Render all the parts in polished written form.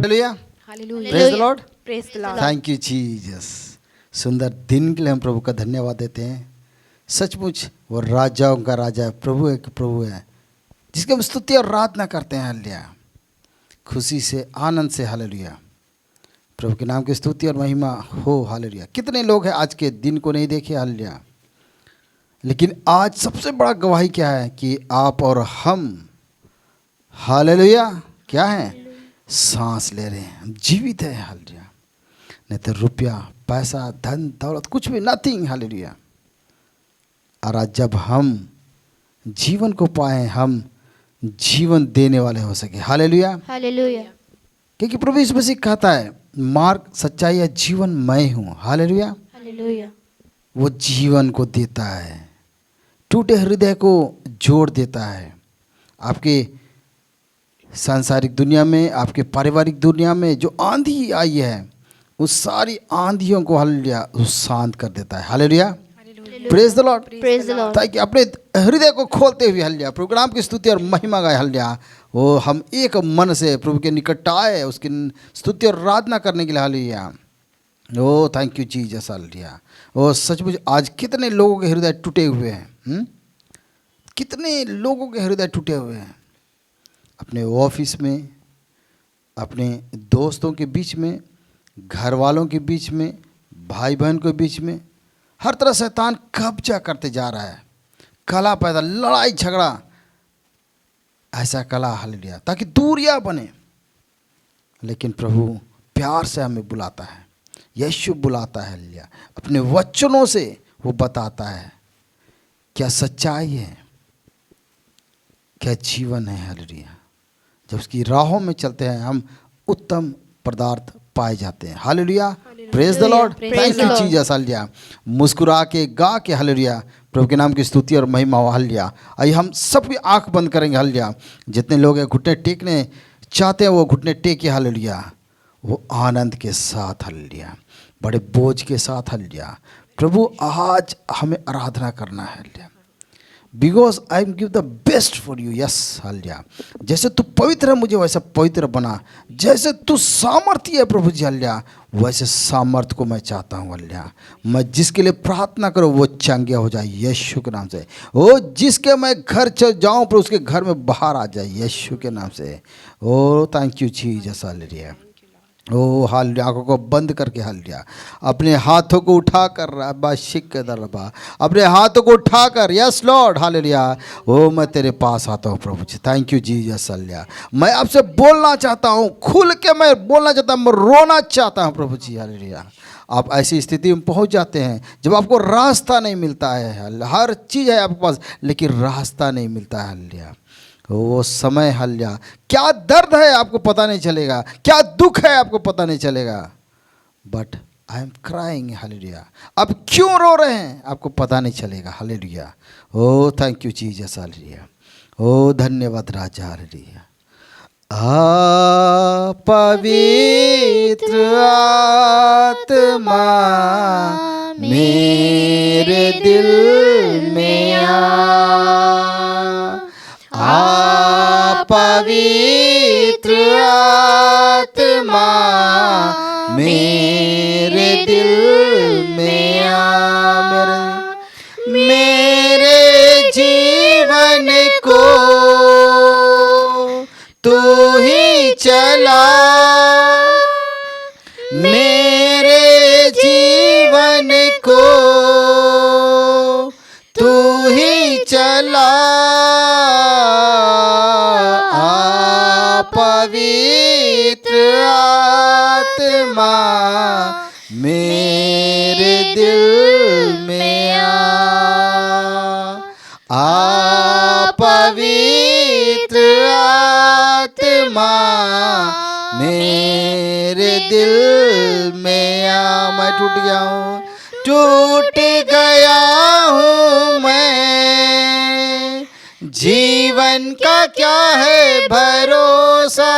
Hallelujah, praise the Lord, praise the lord. Thank you Jesus. सुंदर दिन के लिए हम प्रभु का धन्यवाद देते हैं। सचमुच वो राजाओं का राजा है, प्रभु है कि प्रभु है, जिसके हम स्तुति और आराधना करते हैं। हालेलुया, खुशी से आनंद से। हालेलुया, प्रभु के नाम की स्तुति और महिमा हो। हालेलुया। कितने लोग हैं आज के दिन को नहीं देखे। हालेलुया, लेकिन आज सबसे बड़ा गवाही क्या है कि आप और हम, हालेलुया, क्या है, सांस ले रहे हैं, हम जीवित हैं। हालेलुया, नहीं तो रुपया पैसा धन दौलत कुछ भी, नथिंग। हालेलुया, और आज जब हम जीवन को पाए, हम जीवन देने वाले हो सके। हालेलुया, हालेलुया, क्योंकि प्रभु यीशु मसीह कहता है, मार्ग सच्चाई या जीवन मैं हूँ। हालेलुया, हालेलुया, वो जीवन को देता है, टूटे हृदय को जोड़ देता है। आपके सांसारिक दुनिया में, आपके पारिवारिक दुनिया में जो आंधी आई है, उस सारी आंधियों को हालेलुया वो शांत कर देता है। Hallelujah, praise the Lord, praise the Lord. ताकि अपने हृदय को खोलते हुए हालेलुया प्रोग्राम की स्तुति और महिमा गाए। हालेलुया, वो हम एक मन से प्रभु के निकट आए, उसकी स्तुति और आराधना करने के लिए। Hallelujah, oh thank you Jesus. Hallelujah, oh सचमुच आज कितने लोगों के हृदय टूटे हुए हैं। कितने लोगों के हृदय टूटे हुए हैं, अपने ऑफिस में, अपने दोस्तों के बीच में, घर वालों के बीच में, भाई बहन के बीच में, हर तरह शैतान कब्जा करते जा रहा है। कला पैदा, लड़ाई झगड़ा, ऐसा कला। हालेलुया, ताकि दूरियां बने। लेकिन प्रभु प्यार से हमें बुलाता है, यीशु बुलाता है। हालेलुया, अपने वचनों से वो बताता है क्या सच्चाई है, क्या जीवन है। हालेलुया, जब उसकी राहों में चलते हैं हम उत्तम पदार्थ पाए जाते हैं। Hallelujah, praise the lord, thank you Jesus. Hallelujah, मुस्कुरा के गा के हालेलुया प्रभु के नाम की स्तुति और महिमा हो। हालेलुया, आइए हम सब भी आंख बंद करेंगे। हालेलुया, जितने लोग हैं घुटने टेकने चाहते हैं वो घुटने टेके। हालेलुया, वो आनंद के साथ, हालेलुया, बड़े बोझ के साथ। हालेलुया, प्रभु आज हमें आराधना करना है। Hallelujah, because I am give the best for you. Yes, hallelujah, जैसे तू पवित्र है मुझे वैसा पवित्र बना, जैसे तू सामर्थ्य है प्रभु जी। हालेलुया, वैसे सामर्थ्य को मैं चाहता हूँ। हालेलुया, मैं जिसके लिए प्रार्थना करूँ वो चंगा हो जाए यीशु के नाम से। ओ जिसके मैं घर चल जाऊँ पर उसके घर में बाहर आ जाए यीशु के नाम से। Oh thank you Jesus. Hallelujah, oh hallelujah, आंखों को बंद करके हालेलुया अपने हाथों को उठाकर रबा शिक के दरबा, अपने हाथों को उठाकर, यस लॉर्ड। हालेलुया, ओ मैं तेरे पास आता हूँ प्रभु ji. Thank you Jesus. Hallelujah, मैं आपसे बोलना चाहता हूँ, खुल के मैं बोलना चाहता हूँ, मैं रोना चाहता हूँ प्रभु जी। हालेलुया, आप ऐसी स्थिति में पहुँच जाते हैं जब आपको रास्ता नहीं मिलता है। हर चीज़ है आपके पास लेकिन रास्ता नहीं मिलता है। हालेलुया, वो समय। हालेलुया, क्या दर्द है आपको पता नहीं चलेगा, क्या दुख है आपको पता नहीं चलेगा, but I am crying. Hallelujah, अब क्यों रो रहे हैं आपको पता नहीं चलेगा। Hallelujah, oh thank you Jesus. Hallelujah, oh धन्यवाद राजा। हालेलुया, पवित्र आत्मा मेरे दिल में आ, पवित्र आत्मा मेरे दिल में आ, मेरे जीवन को तू ही चला, मेरे जीवन को तू ही चला, पवित्र आत्मा मेरे दिल में आ, पवित्र आत्मा मेरे दिल में आ। मैं टूट गया हूँ, टूट गया हूँ मैं, जीवन का क्या है भरोसा,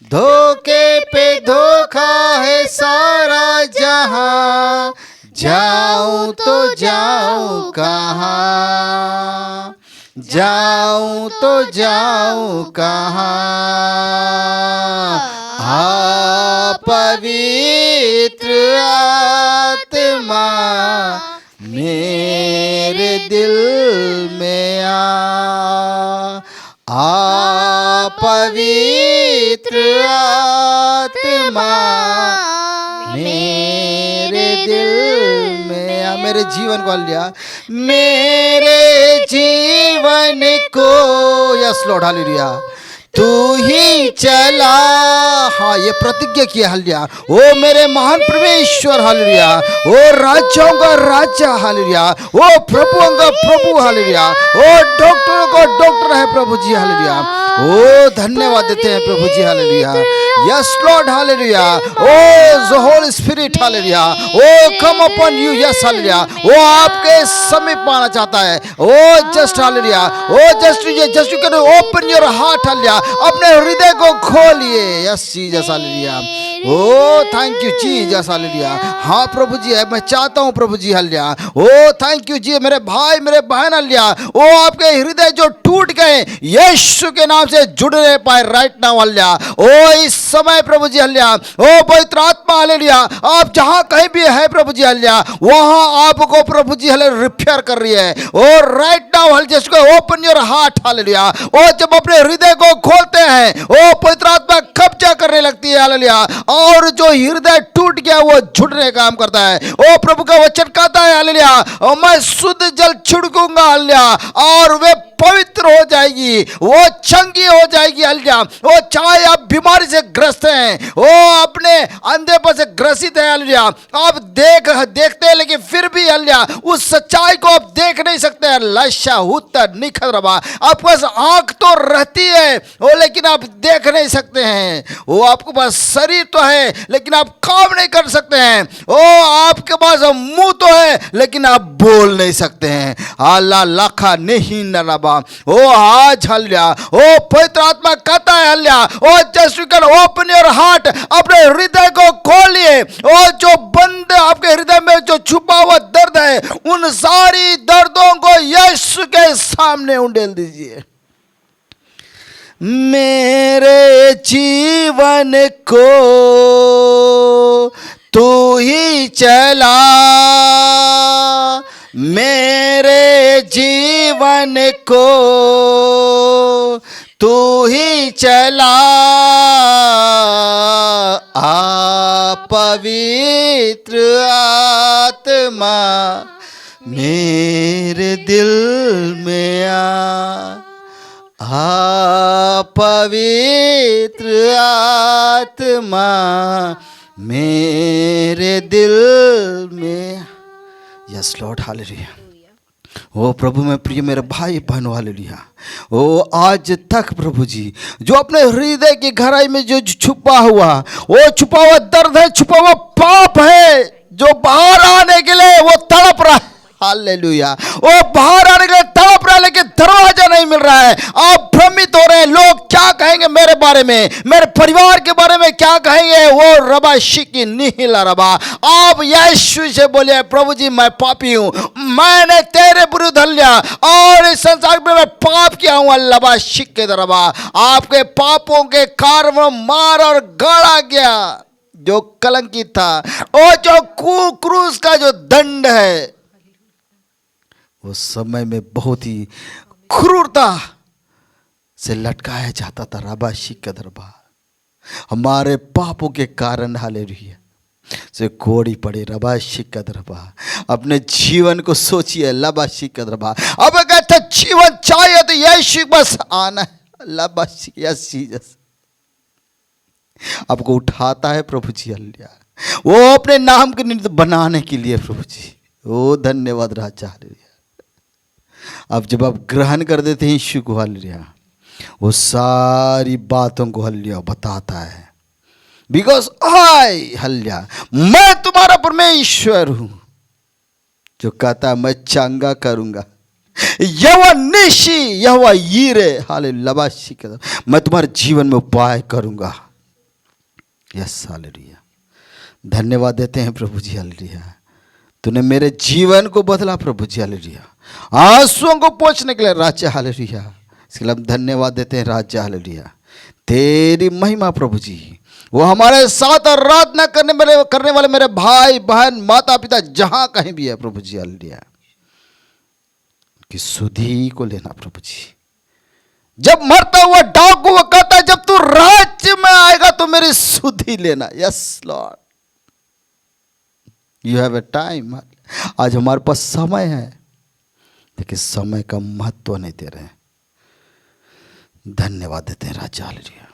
धोखे पे धोखा है सारा जहां, जाऊं तो जाऊं कहाँ, जाऊं तो जाऊं कहाँ, पवित्र आत्मा मेरे दिल में आ पवित्र आत्मा मेरे दिल में आ। मेरे जीवन को लिया, मेरे जीवन को, यस लॉर्ड हालेलुया, तू ही चला। हाँ, ये प्रतिज्ञा किया हालेलुया। ओ मेरे महान परमेश्वर हालेलुया, ओ राजाओं का राजा हालेलुया, ओ प्रभुओं का प्रभु हालेलुया, ओ डॉक्टरों का डॉक्टर है प्रभु जी हालेलुया। ओ धन्यवाद देते हैं प्रभु जी hallelujah. Yes Lord hallelujah. Oh holy spirit hallelujah, oh come upon you, yes hallelujah. वो आपके समीप आना चाहता है। Oh just hallelujah, oh just you can open your heart hallelujah, अपने हृदय को खोलिए। Yes Jesus hallelujah. Oh thank you Jesus hallelujah. हाँ प्रभु जी, मैं चाहता हूँ प्रभु जी hallelujah. Oh thank you ji, मेरे भाई मेरे बहन हालेलुया, ओ आपके हृदय जो टूट गए यीशु के नाम से जुड़ने पाए राइट नाउ हालेलुया। ओ इस समय प्रभु जी हालेलुया, ओ पवित्र आत्मा हालेलुया, आप जहां कहीं भी है प्रभु जी हालेलुया, वहां आपको प्रभु जी हालेलुया रिपेयर कर रही है। Oh right now hallelujah, open your heart hallelujah. Oh जब अपने हृदय को खोलते हैं, ओ पवित्र आत्मा कब्जा करने लगती है हालेलुया, और जो हृदय टूट गया वो जुड़ने का काम करता है। ओ प्रभु का वचन कहता है हालेलुया, मैं शुद्ध जल छिड़कूंगा हालेलुया, और वे पवित्र हो जाएगी, वो चंगी हो जाएगी हालेलुया। वो चाहे आप बीमारी से ग्रस्त हैं, वो अपने अंधेपन से ग्रसित है हालेलुया, आप देखते हैं लेकिन फिर भी हालेलुया उस सच्चाई को आप देख नहीं सकते हैं। लशा हुत्ता निखर रबा, आपके पास आंख तो रहती है वो, लेकिन आप देख नहीं सकते हैं। वो आपके पास शरीर तो है लेकिन आप काम नहीं कर सकते हैं। ओ आपके पास मुंह तो है लेकिन आप बोल नहीं सकते हैं। अल्लाह लाखा नहीं नरबा। ओ आज हालेलुया, ओ पवित्र आत्मा कहता है hallelujah, oh just you can open your heart, अपने हृदय को खोलिए। ओ जो बंद आपके हृदय में जो छुपा हुआ दर्द है, उन सारी दर्दों को यीशु के सामने उंडेल दीजिए। मेरे जीवन को तू ही चला, मेरे जीवन को तू ही चला, आ पवित्र आत्मा मेरे दिल में आ पवित्र आत्मा मेरे दिल में। Yes Lord hallelujah. ओ प्रभु में प्रिय मेरे भाई बहनों हालेलुया, ओ आज तक प्रभु जी जो अपने हृदय की गहराई में जो छुपा हुआ, वो छुपा हुआ दर्द है, छुपा हुआ पाप है, जो बाहर आने के लिए वो तड़प रहा है हालेलुया, वो बाहर आने के लिए तड़प रहा है लेकिन दरवाजा नहीं मिल रहा है। आप भ्रमित हो रहे हैं, लोग क्या कहेंगे मेरे बारे में, मेरे परिवार के बारे में क्या कहेंगे। वो रबा शिकी निहिला रबा, आप यीशु से बोलिए, प्रभु जी मैं पापी हूं, मैंने तेरे विरुद्ध हल्ला और इस संसार में मैं पाप किया हूं। अल्लाह शिक रबा, आपके पापों के कारण मार और गाड़ा गया जो कलंकित था, और जो क्रूस का जो दंड है, उस समय में बहुत ही क्रूरता से लटकाया जाता था। रबा शिक दरबा, हमारे पापों के कारण हालेलुया से कोड़ी पड़े। रबा शिक दरबा, अपने जीवन को सोचिए। लबा शिक दरबा, अब कहते जीवन चाहिए तो यीशु बस आना है। लबा शिक, यस जीसस आपको उठाता है प्रभु जी हालेलुया, वो अपने नाम के निमित्त बनाने के लिए प्रभु जी। ओ धन्यवाद राजा हालेलुया। अब जब आप ग्रहण कर देते हैं यीशु को हालेलुया, वो सारी बातों को हालेलुया बताता है। बिकॉज आई हालेलुया, मैं तुम्हारा परमेश्वर हूं जो कहता है मैं चंगा करूंगा। यहोवा निशी, यहोवा यीरे हालेलुया, मैं तुम्हारे जीवन में उपाय करूंगा। यस हालेलुया, धन्यवाद देते हैं प्रभु जी हालेलुया, तूने मेरे जीवन को बदला प्रभु जी हालेलुया, आंसुओं को पोंछने के लिए राजा हालेलुया। इसके लिए हम धन्यवाद देते हैं राजा हालेलुया, तेरी महिमा प्रभु जी। वो हमारे साथ आराधना करने वाले मेरे भाई बहन माता पिता जहां कहीं भी है प्रभु जी, हालेलुया, कि सुधि को लेना प्रभु जी। जब मरता हुआ डाकू वो कहता है जब तू राज्य में आएगा तो मेरी सुधि लेना। Yes Lord, you have a time. आज हमारे पास समय है, लेकिन समय का महत्व नहीं दे रहे हैं। धन्यवाद देते हैं राजा, हालेलुया।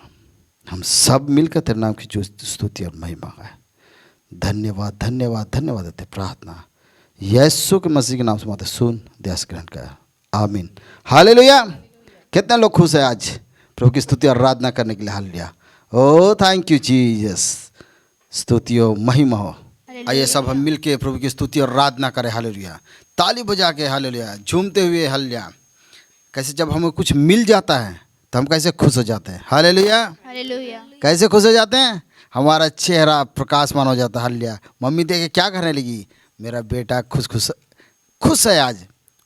हम सब मिलकर तेरे नाम की जो स्तुति और महिमा है, धन्यवाद धन्यवाद धन्यवाद देते। प्रार्थना यीशु के मसीह के नाम से माते सुन दयास ग्रहण कर, आमीन, हालेलुया। कितने लोग खुश है आज प्रभु की स्तुति और आराधना करने के लिए, hallelujah. Oh thank you Jesus, स्तुति हो महिमा हो। आइए सब हम मिल के प्रभु की स्तुति और आराधना करें, हालेलुया। ताली बजा के, हालेलुया, झूमते हुए, हालेलुया। कैसे जब हमें कुछ मिल जाता है तो हम कैसे खुश हो जाते हैं, हालेलुया, हालेलुया। कैसे खुश हो जाते हैं, हमारा चेहरा प्रकाशमान हो जाता है, हालेलुया। मम्मी देख के क्या करने लगी, मेरा बेटा खुश है, आज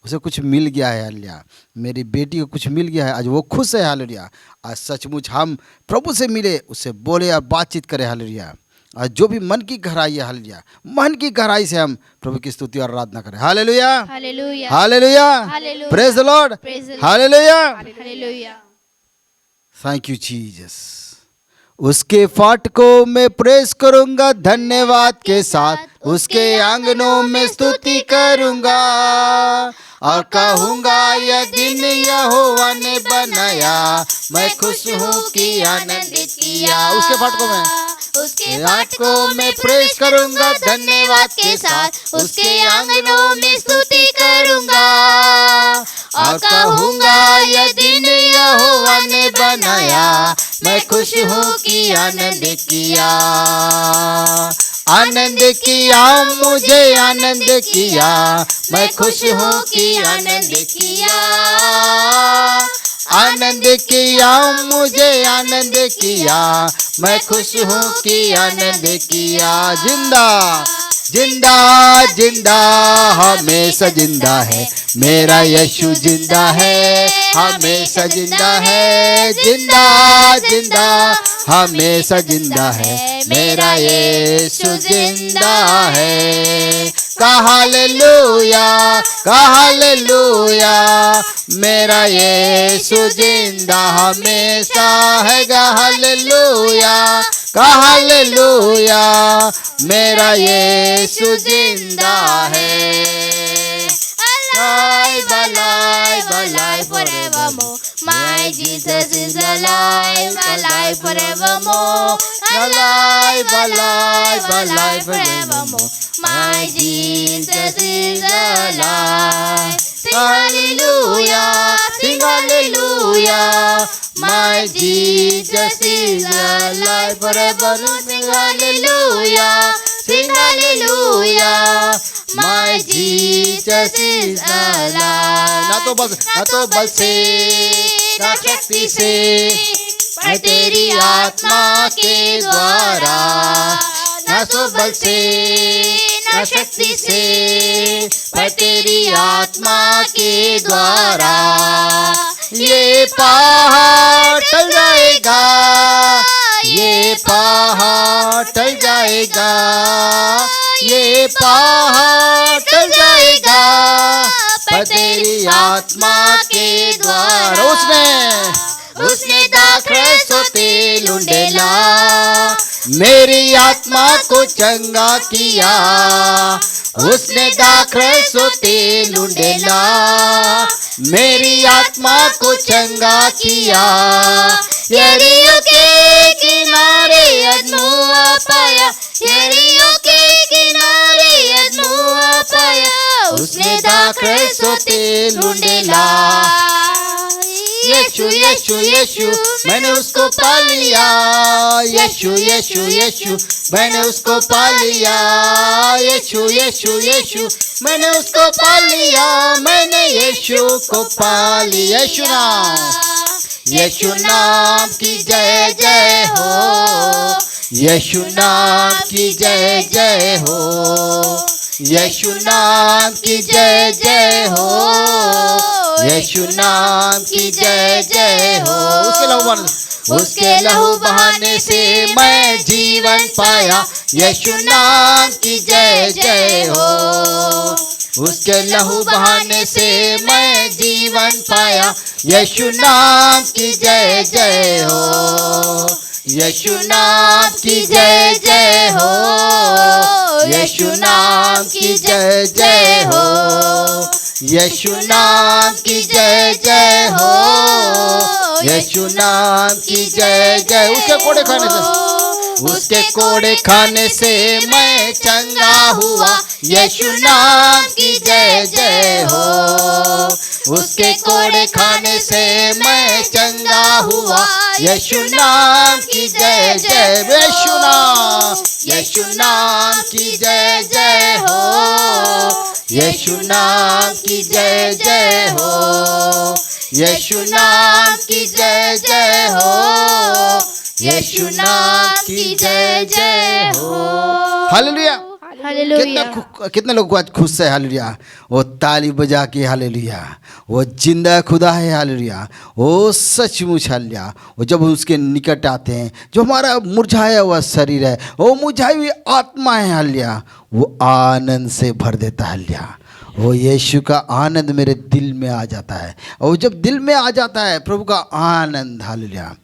उसे कुछ मिल गया है, हालेलुया। मेरी बेटी को कुछ मिल गया है, आज वो खुश है, हालेलुया। आज सचमुच हम प्रभु से मिले, उससे बोले और बातचीत करें, हालेलुया। और जो भी मन की गहराई है, हालेलुया, मन की गहराई से हम प्रभु की स्तुति और आराधना करें, hallelujah, hallelujah. Hallelujah, hallelujah. Praise the Lord, Praise the Lord. Hallelujah. Hallelujah. Thank you Jesus. उसके फाटकों में प्रेस करूंगा धन्यवाद के साथ, उसके आंगनों में स्तुति करूंगा और कहूंगा यह दिन यहोवा ने बनाया, मैं खुश हूँ कि आनंदित किया। उसके फाटकों में, उसके फाटकों में प्रेस करूंगा धन्यवाद के साथ, उसके आंगनों में स्तुति करूंगा और कहूंगा यह दिन यहोवा ने बनाया, मैं खुश हूँ कि आनंद किया। आनंद किया मुझे, आनंद किया, मैं खुश हूँ कि आनंद किया। आनंद किया मुझे, आनंद किया, मैं खुश हूँ कि आनंद किया। जिंदा जिंदा जिंदा हमेशा जिंदा है मेरा यीशु, जिंदा है हमेशा जिंदा है। जिंदा जिंदा हमेशा जिंदा है मेरा यीशु, जिंदा है। हालेलुया, हालेलुया, मेरा यीशु जिंदा हमेशा है। हालेलुया, हालेलुया, मेरा यीशु जिंदा है। Alive, alive, alive forevermore. My Jesus is alive, alive forevermore. Alive, alive, alive forevermore. My Jesus is alive. Sing hallelujah, sing hallelujah. My Jesus is alive forevermore. Sing hallelujah, sing hallelujah. My Jesus is alive. ना तो बल से, ना शक्ति से, पर तेरी आत्मा के द्वारा। ना तो बल से, ना शक्ति से, पर तेरी आत्मा के द्वारा। ये पहाड़ टल जाएगा, ये पहाड़ टल जाएगा, ये पहाड़ टल जाएगा, पर तेरी आत्मा के द्वारा। उसने दाखरस होते लुंडेला, मेरी आत्मा को चंगा किया। उसने दाखरस होते लुंडेला, मेरी आत्मा को चंगा किया। यरीहो के किनारे अदमुआ पाया, यरीहो के किनारे अदमुआ पाया। उसने दाखरस होते लुंडेला। यीशु यीशु यीशु मैंने उसको पा लिया। यीशु यीशु यीशु मैंने उसको पा लिया। यीशु यीशु यीशु मैंने उसको पा लिया। मैंने यीशु को पा लिया। यीशु नाम की जय जय हो। यीशु नाम की जय जय हो। यीशु नाम की जय जय हो। यीशु नाम की जय जय हो। उसके लहू बहाने से मैं जीवन पाया, यीशु नाम की जय जय हो। उसके लहू बहाने से मैं जीवन पाया, यीशु नाम की जय जय हो। यीशु नाम की जय जय हो, यीशु नाम की जय जय हो, यीशु नाम की जय जय हो, यीशु नाम की जय जय। उसके कोड़े खाने से मैं चंगा हुआ, यीशु नाम की जय जय हो। उसके कोड़े खाने से मैं चंगा हुआ, यीशु नाम की जय जय। यीशु नाम की जय जय हो, यीशु नाम की जय जय हो, यीशु नाम की जय जय हो, यीशु नाम की जय जय हो। हालेलुया। कितने लोग आज खुश है। हालेलुया। वो ताली बजा के हालेलुया। वो जिंदा खुदा है। हालेलुया। वो सचमुच हालेलुया। वो जब उसके निकट आते हैं, जो हमारा मुरझाया हुआ शरीर है, वो मुरझाई हुई आत्मा है। हालेलुया। वो आनंद से भर देता है। हालेलुया। वो यीशु का आनंद मेरे दिल में आ जाता है, और जब दिल में आ जाता है प्रभु का आनंद, हालेलुया,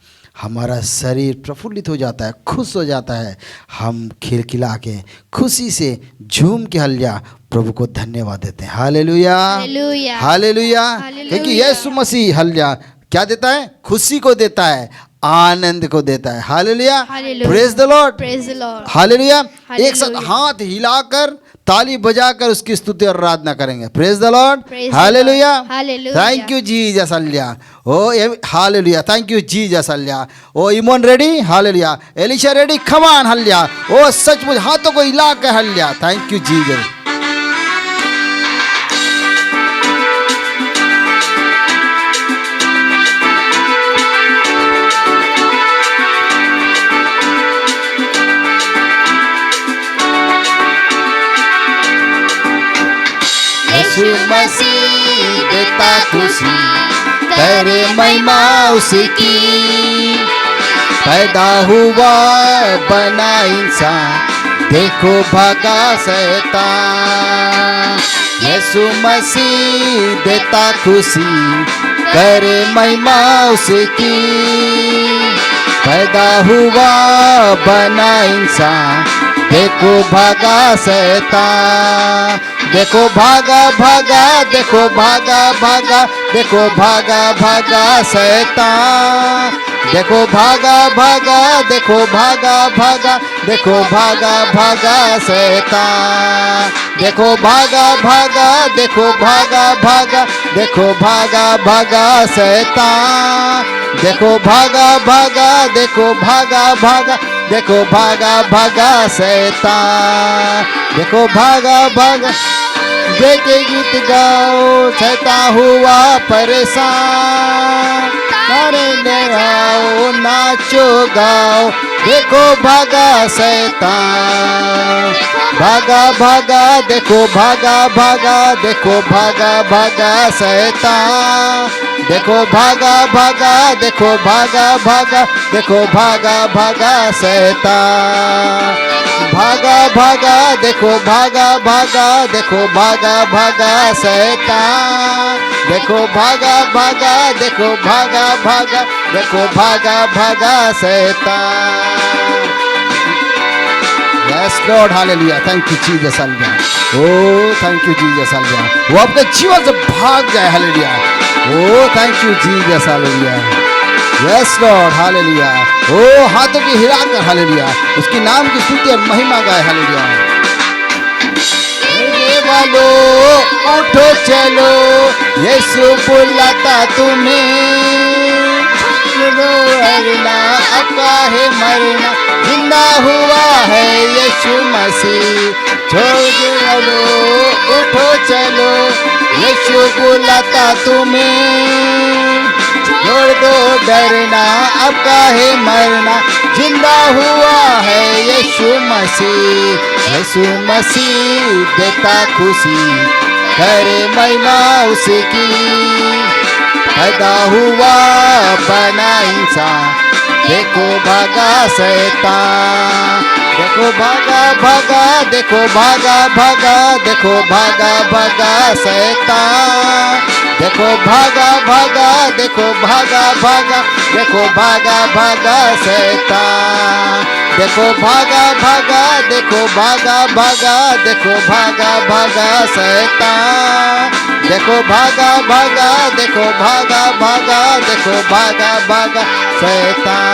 हमारा शरीर प्रफुल्लित हो जाता है, खुश हो जाता है। हम खिलखिला के खुशी से झूम के हालेलुया प्रभु को धन्यवाद देते हैं। Hallelujah, hallelujah, hallelujah. क्योंकि यीशु मसीह हालेलुया क्या देता है? खुशी को देता है, आनंद को देता है। Hallelujah, praise the Lord, praise the lord. Hallelujah. एक साथ हाथ हिलाकर ताली बजाकर उसकी स्तुति और आराधना करेंगे। Praise the lord, hallelujah, thank you Jesus, hallelujah. Oh hallelujah, thank you Jesus, hallelujah. Oh इमोन ready, hallelujah. Elisha ready, come on, hallelujah. Oh सचमुच हाथों को हिला के हालेलुया, थैंक यू जीसस। यीशु मसीह देता खुशी, करे महिमा उसकी। पैदा हुआ बना इंसान, देखो भागा शैतान। यीशु मसीह देता खुशी, करे महिमा उसकी। पैदा हुआ बना इंसान, देखो भागा शैतान। देखो भागा भागा, देखो भागा भागा, देखो भागा भागा शैतान। देखो भागा भागा, देखो भागा भागा, देखो भागा भागा शैतान। देखो भागा भागा, देखो भागा भागा, देखो भागा भागा शैतान। देखो भागा भागा, देखो भागा भागा, देखो भागा भागा शैतान। देखो भागा भागा, देखे गीत गाओ, शैतान हुआ परेशान। नारे आओ, नाचो गाओ, देखो भागा शैतान। भागा भागा, देखो भागा भागा, देखो भागा भागा शैतान। देखो भागा भागा, देखो भागा भागा, देखो भागा भागा शैतान। भागा भागा, देखो भागा भागा, देखो भागा भागा शैतान। देखो भागा भागा, देखो भागा भागा, देखो भागा भागा शैतान। Yes Lord, hallelujah, thank you Jesus, hallelujah. Oh thank you Jesus, hallelujah. वो आपके जीवन से भाग जाए, हालेलुया। Oh thank you Jesus, hallelujah. Yes Lord, hallelujah. Oh हाथों की हिलाकर, हालेलुया, उसकी नाम की स्तुति और महिमा गाए, हालेलुया। वालो उठो चलो, यीशु बुलाता तुम्हें। मरना अब काहे मरना, जिंदा हुआ है यीशु मसीह। चलो उठो चलो, यीशु बुलाता तुम्हें। छोड़ दो डरना, अब काहे मरना, जिंदा हुआ है यीशु मसीह। यीशु मसीह देता खुशी, करे महिमा उसकी। पैदा हुआ बना इंसान, देखो भागा शैतान, देखो भागा भागा, देखो भागा भागा, देखो भागा भागा शैतान, देखो भागा भागा, देखो भागा भागा, देखो भागा भागा शैतान, देखो भागा भागा, देखो भागा भागा, देखो भागा भागा शैतान, देखो भागा भागा, देखो भागा भागा, देखो भागा भागा शैतान।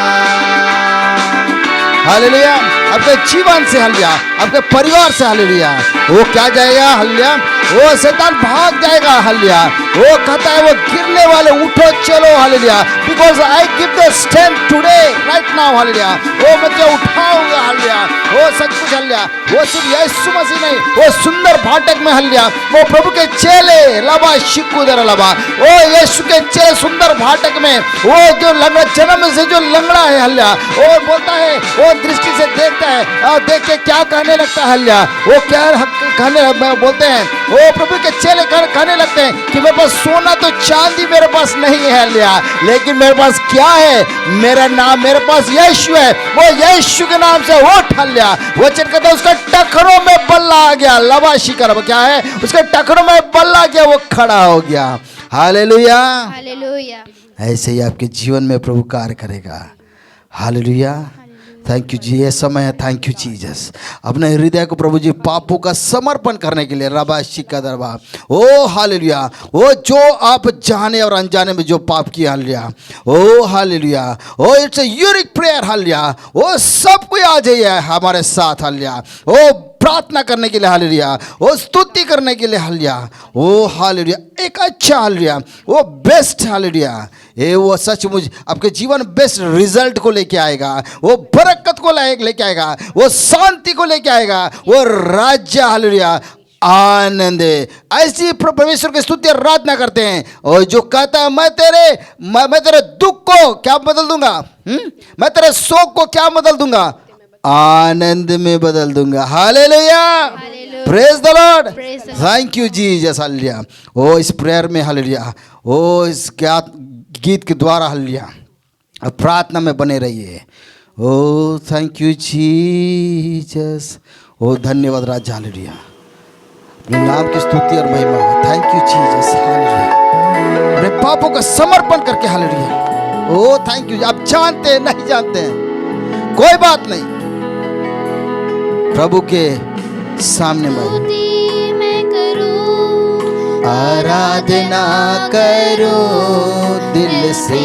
हालेलुया। आपके जीवन से हालेलुया, आपके परिवार से हालेलुया, वो क्या जाएगा हालेलुया, वो शैतान भाग जाएगा हालेलुया। वो कहता है वो गिरने वाले उठो चलो hallelujah, because I give the strength today right now hallelujah. वो मैं क्या उठाऊंगा हालेलुया, वो सब कुछ हालेलुया। वो सिर्फ यीशु मसीह नहीं, वो सुंदर फाटक में हालेलुया, वो प्रभु के चेले लबा शिकुदर लबा, वो यीशु के चेले सुंदर फाटक में, वो जो लंगड़ा जन्म से जो लंगड़ा है हालेलुया, वो बोलता है, वो दृष्टि से देखता है और देख के क्या कहने लगता है हालेलुया, वो क्या कहने बोलते हैं, वो प्रभु के चेले कहने लगते हैं कि मेरे पास सोना तो चांदी मेरे पास नहीं है हालेलुया, लेकिन मेरे पास क्या है, मेरा नाम, मेरे पास यीशु है, वो यीशु के नाम से उठ हालेलुया। वो कहता है उसका टखरों में बल्ला आ गया, लबा शिकर क्या है, उसके टखरों में बल्ला गया, वो खड़ा हो गया। हालेलुया। हालेलुया। ऐसे ही आपके जीवन में प्रभु कार्य करेगा। हालेलुया। थैंक यू जी, ये समय है, थैंक यू जीसस। अपने हृदय को प्रभु जी पापों का समर्पण करने के लिए रबा शिका दरबा, ओ हालेलुया, वो जो आप जाने और अनजाने में जो पाप किया hallelujah, oh hallelujah, oh it's a unique prayer hallelujah, वो सब कोई आ जाइए हमारे साथ हालेलुया, ओ प्रार्थना करने के लिए हालेलुया, वो स्तुति करने के लिए हालेलुया, ओ हालेलुया, एक अच्छा हालेलुया, वो बेस्ट हालेलुया, ये वो सचमुच आपके जीवन बेस्ट रिजल्ट को लेके आएगा, वो बरकत को लेके आएगा, वो शांति को लेके आएगा, वो राज्य हालेलुया, आनंद। ऐसी परमेश्वर की स्तुति और आराधना करते हैं, और जो कहता है मैं तेरे दुख को क्या बदल दूंगा, मैं तेरे शोक को क्या बदल दूंगा, आनंद में बदल दूंगा। Hallelujah, praise the lord, thank you Jesus hallelujah. Oh इस प्रेयर में हालेलुया, ओ इस गीत के द्वारा हालेलुया अब प्रार्थना में बने रहिए। ओ थैंक यू जीसस, ओ धन्यवाद राजा हालेलुया, अपने नाम की स्तुति और महिमा हो। थैंक यू जीसस हालेलुया, अपने पापों का समर्पण करके हालेलुया। Oh thank you. आप जानते हैं नहीं जानते हैं कोई बात नहीं, प्रभु के सामने मैं करूं, आराधना करूं दिल से,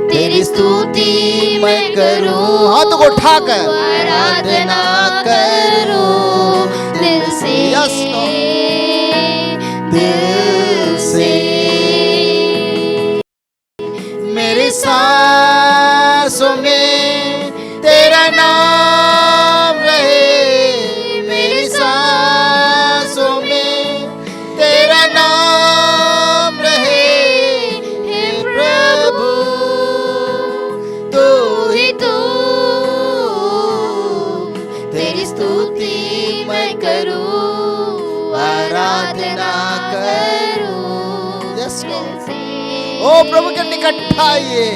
तेरी स्तुति मैं करूं, हाथ को उठाकर आराधना करूं दिल से, यस दिल से, मेरी सांसों में तेरा नाम रहे, मेरी सांसों में तेरा नाम रहे, हे प्रभु तू ही तू, तेरी स्तुति मैं करूं, आराधना करूं दिल से। ओ प्रभु के निकट आइए,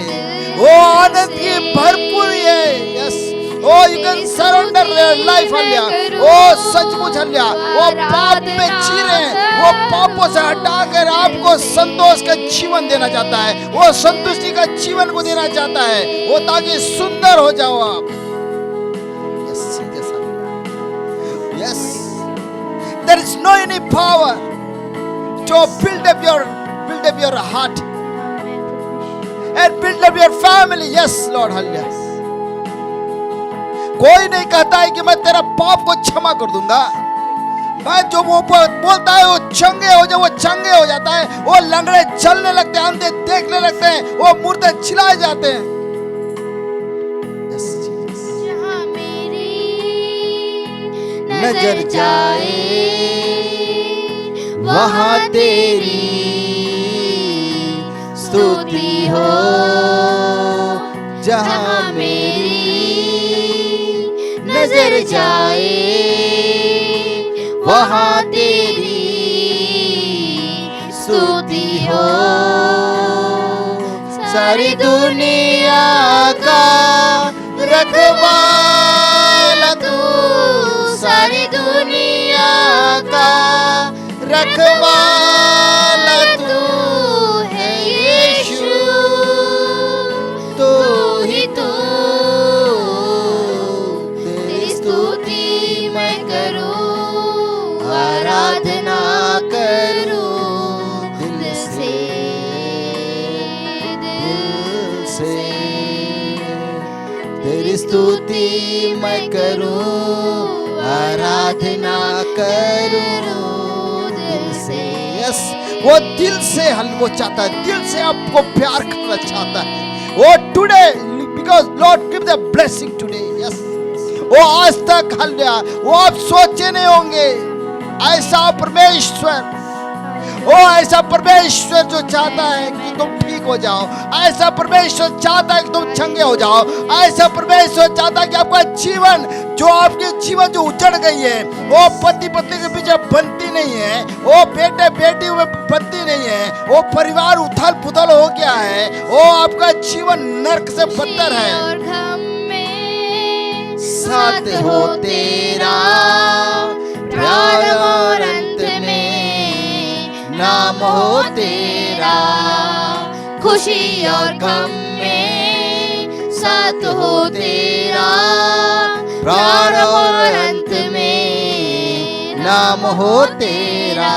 वो आनंद की भरपूर है। Yes, oh you can surrender life hallelujah, oh सचमुच हालेलुया, वो पाप में जी रहे हैं, वो पापों से हटाकर आपको संतोष का जीवन देना चाहता है, वो संतुष्टि का जीवन को देना चाहता है, वो ताकि सुंदर हो जाओ आप। Yes yes, there is no any power to build up your heart and build up your family. Yes Lord, hallelujah. कोई नहीं कहता है कि मैं तेरा पाप को क्षमा कर दूंगा, मैं जो वो बोलता है वो चंगे हो जाए, वो चंगे हो जाता है, वो लंगड़े चलने लगते हैं, अंधे देखने लगते हैं, वो मुर्दे चिल्लाए जाते हैं। जहाँ मेरी नजर जाए वहाँ तेरी स्तुति हो, जहाँ मेरी नजर जाए वहाँ तेरी स्तुति सारी दुनिया का रखवाला तू, सारी दुनिया का रखवाला तू है यीशु, तू ही तू, तेरी स्तुति मैं करूं, आराधना करूं दिल से, दिल से, तेरी स्तुति मैं करूं, आराधना करूं दिल से। यस, वो दिल से वो चाहता है, दिल से आपको प्यार करना चाहता है। वो today because Lord give the blessing today. Yes, वो आज तक हल्ला वो आप सोचे नहीं होंगे ऐसा परमेश्वर, वो ऐसा परमेश्वर जो चाहता है कि तुम ठीक हो जाओ, ऐसा परमेश्वर चाहता है कि तुम चंगे हो जाओ, ऐसा परमेश्वर चाहता है कि आपका जीवन जो आपके जीवन जो उजड़ गई है, वो पति पत्नी के पीछे बनती नहीं है, वो बेटे बेटी में बनती नहीं है, वो परिवार उथल पुथल हो गया है, वो आपका जीवन नर्क से बदतर है। और गम में साथ हो तेरा, प्रारंभ और अंत में नाम हो तेरा, खुशी और गम में साथ हो तेरा, प्रारंभ और अंत में नाम हो तेरा,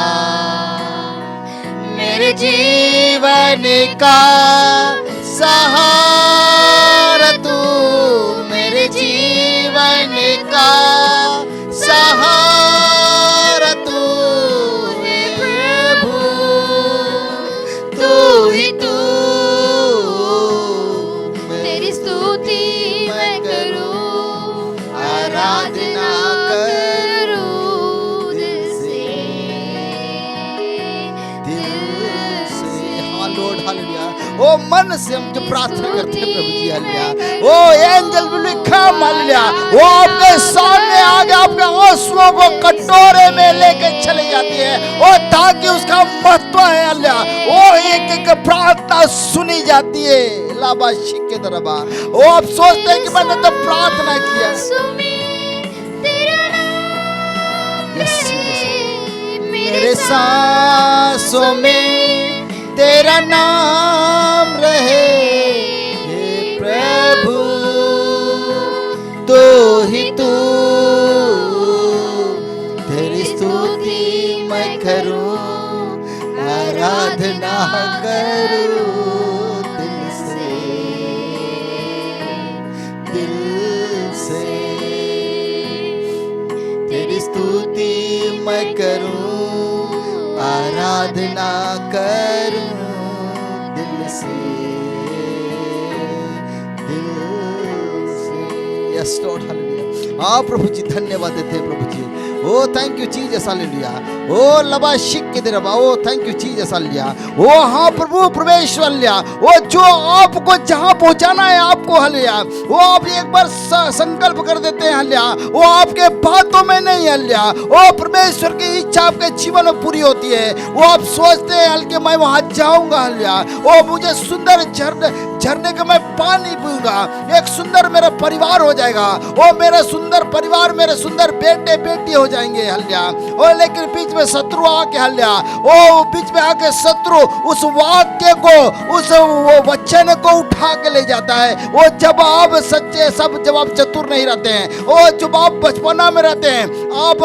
मेरे जीवन का सहारा तू, मेरे जीवन का सहारा तू है प्रभु, तू ही तू, तेरी स्तुति मैं करूं, आराधना करूं दिल से, दिल से। हाँ लॉर्ड हालेलुया। वो मन से हम जो प्रार्थना करते हैं प्रभु जी हालेलुया, वो एंजल विल कम हालेलुया, वो आपके सामने आगे आपके आंसुओं को कटोरे में लेके चले जाती है, वो ताकि उसका महत्व है हालेलुया, वो एक एक प्रार्थना सुनी जाती है। लाबा शिके दरबा, वो आप सोचते हैं कि मैंने तो प्रार्थना किया। तेरा नाम Yes, मेरे मेरे सांसों में तेरा नाम रहे, हे प्रभु तू ही तू, तेरी स्तुति मैं करूं, आराधना करूं दिल से, दिल से, तेरी स्तुति मैं करूं, आराधना करूं दिल से, दिल से। Yes Lord hallelujah. हाँ प्रभु जी धन्यवाद देते हैं प्रभु जी। ओ थैंक यू जीसस हालेलुया। ओ लबा शिक के दरबा, ओ थैंक यू जीसस हालेलुया। ओ हाँ प्रभु परमेश्वर हालेलुया, वो जो आपको जहाँ पहुँचाना है आपको हालेलुया, वो आप एक बार संकल्प कर देते हैं हालेलुया, वो आपके बातों में नहीं हालेलुया, वो परमेश्वर की इच्छा आपके जीवन में पूरी होती है। वो आप सोचते हैं हल्के मैं वहाँ जाऊँगा हालेलुया, वो मुझे सुंदर झरने का मैं पानी पीऊंगा, एक सुंदर मेरा परिवार हो जाएगा, वो मेरा सुंदर परिवार, मेरे सुंदर बेटे बेटी हो जाएंगे हालेलुया। और लेकिन बीच में शत्रु आके हालेलुया, वो बीच में आके शत्रु उस वाक्य को, उस वो वचन को उठा के ले जाता है। वो जब आप सच्चे, सब जब आप चतुर नहीं रहते हैं, वो जब आप बचपना में रहते हैं, आप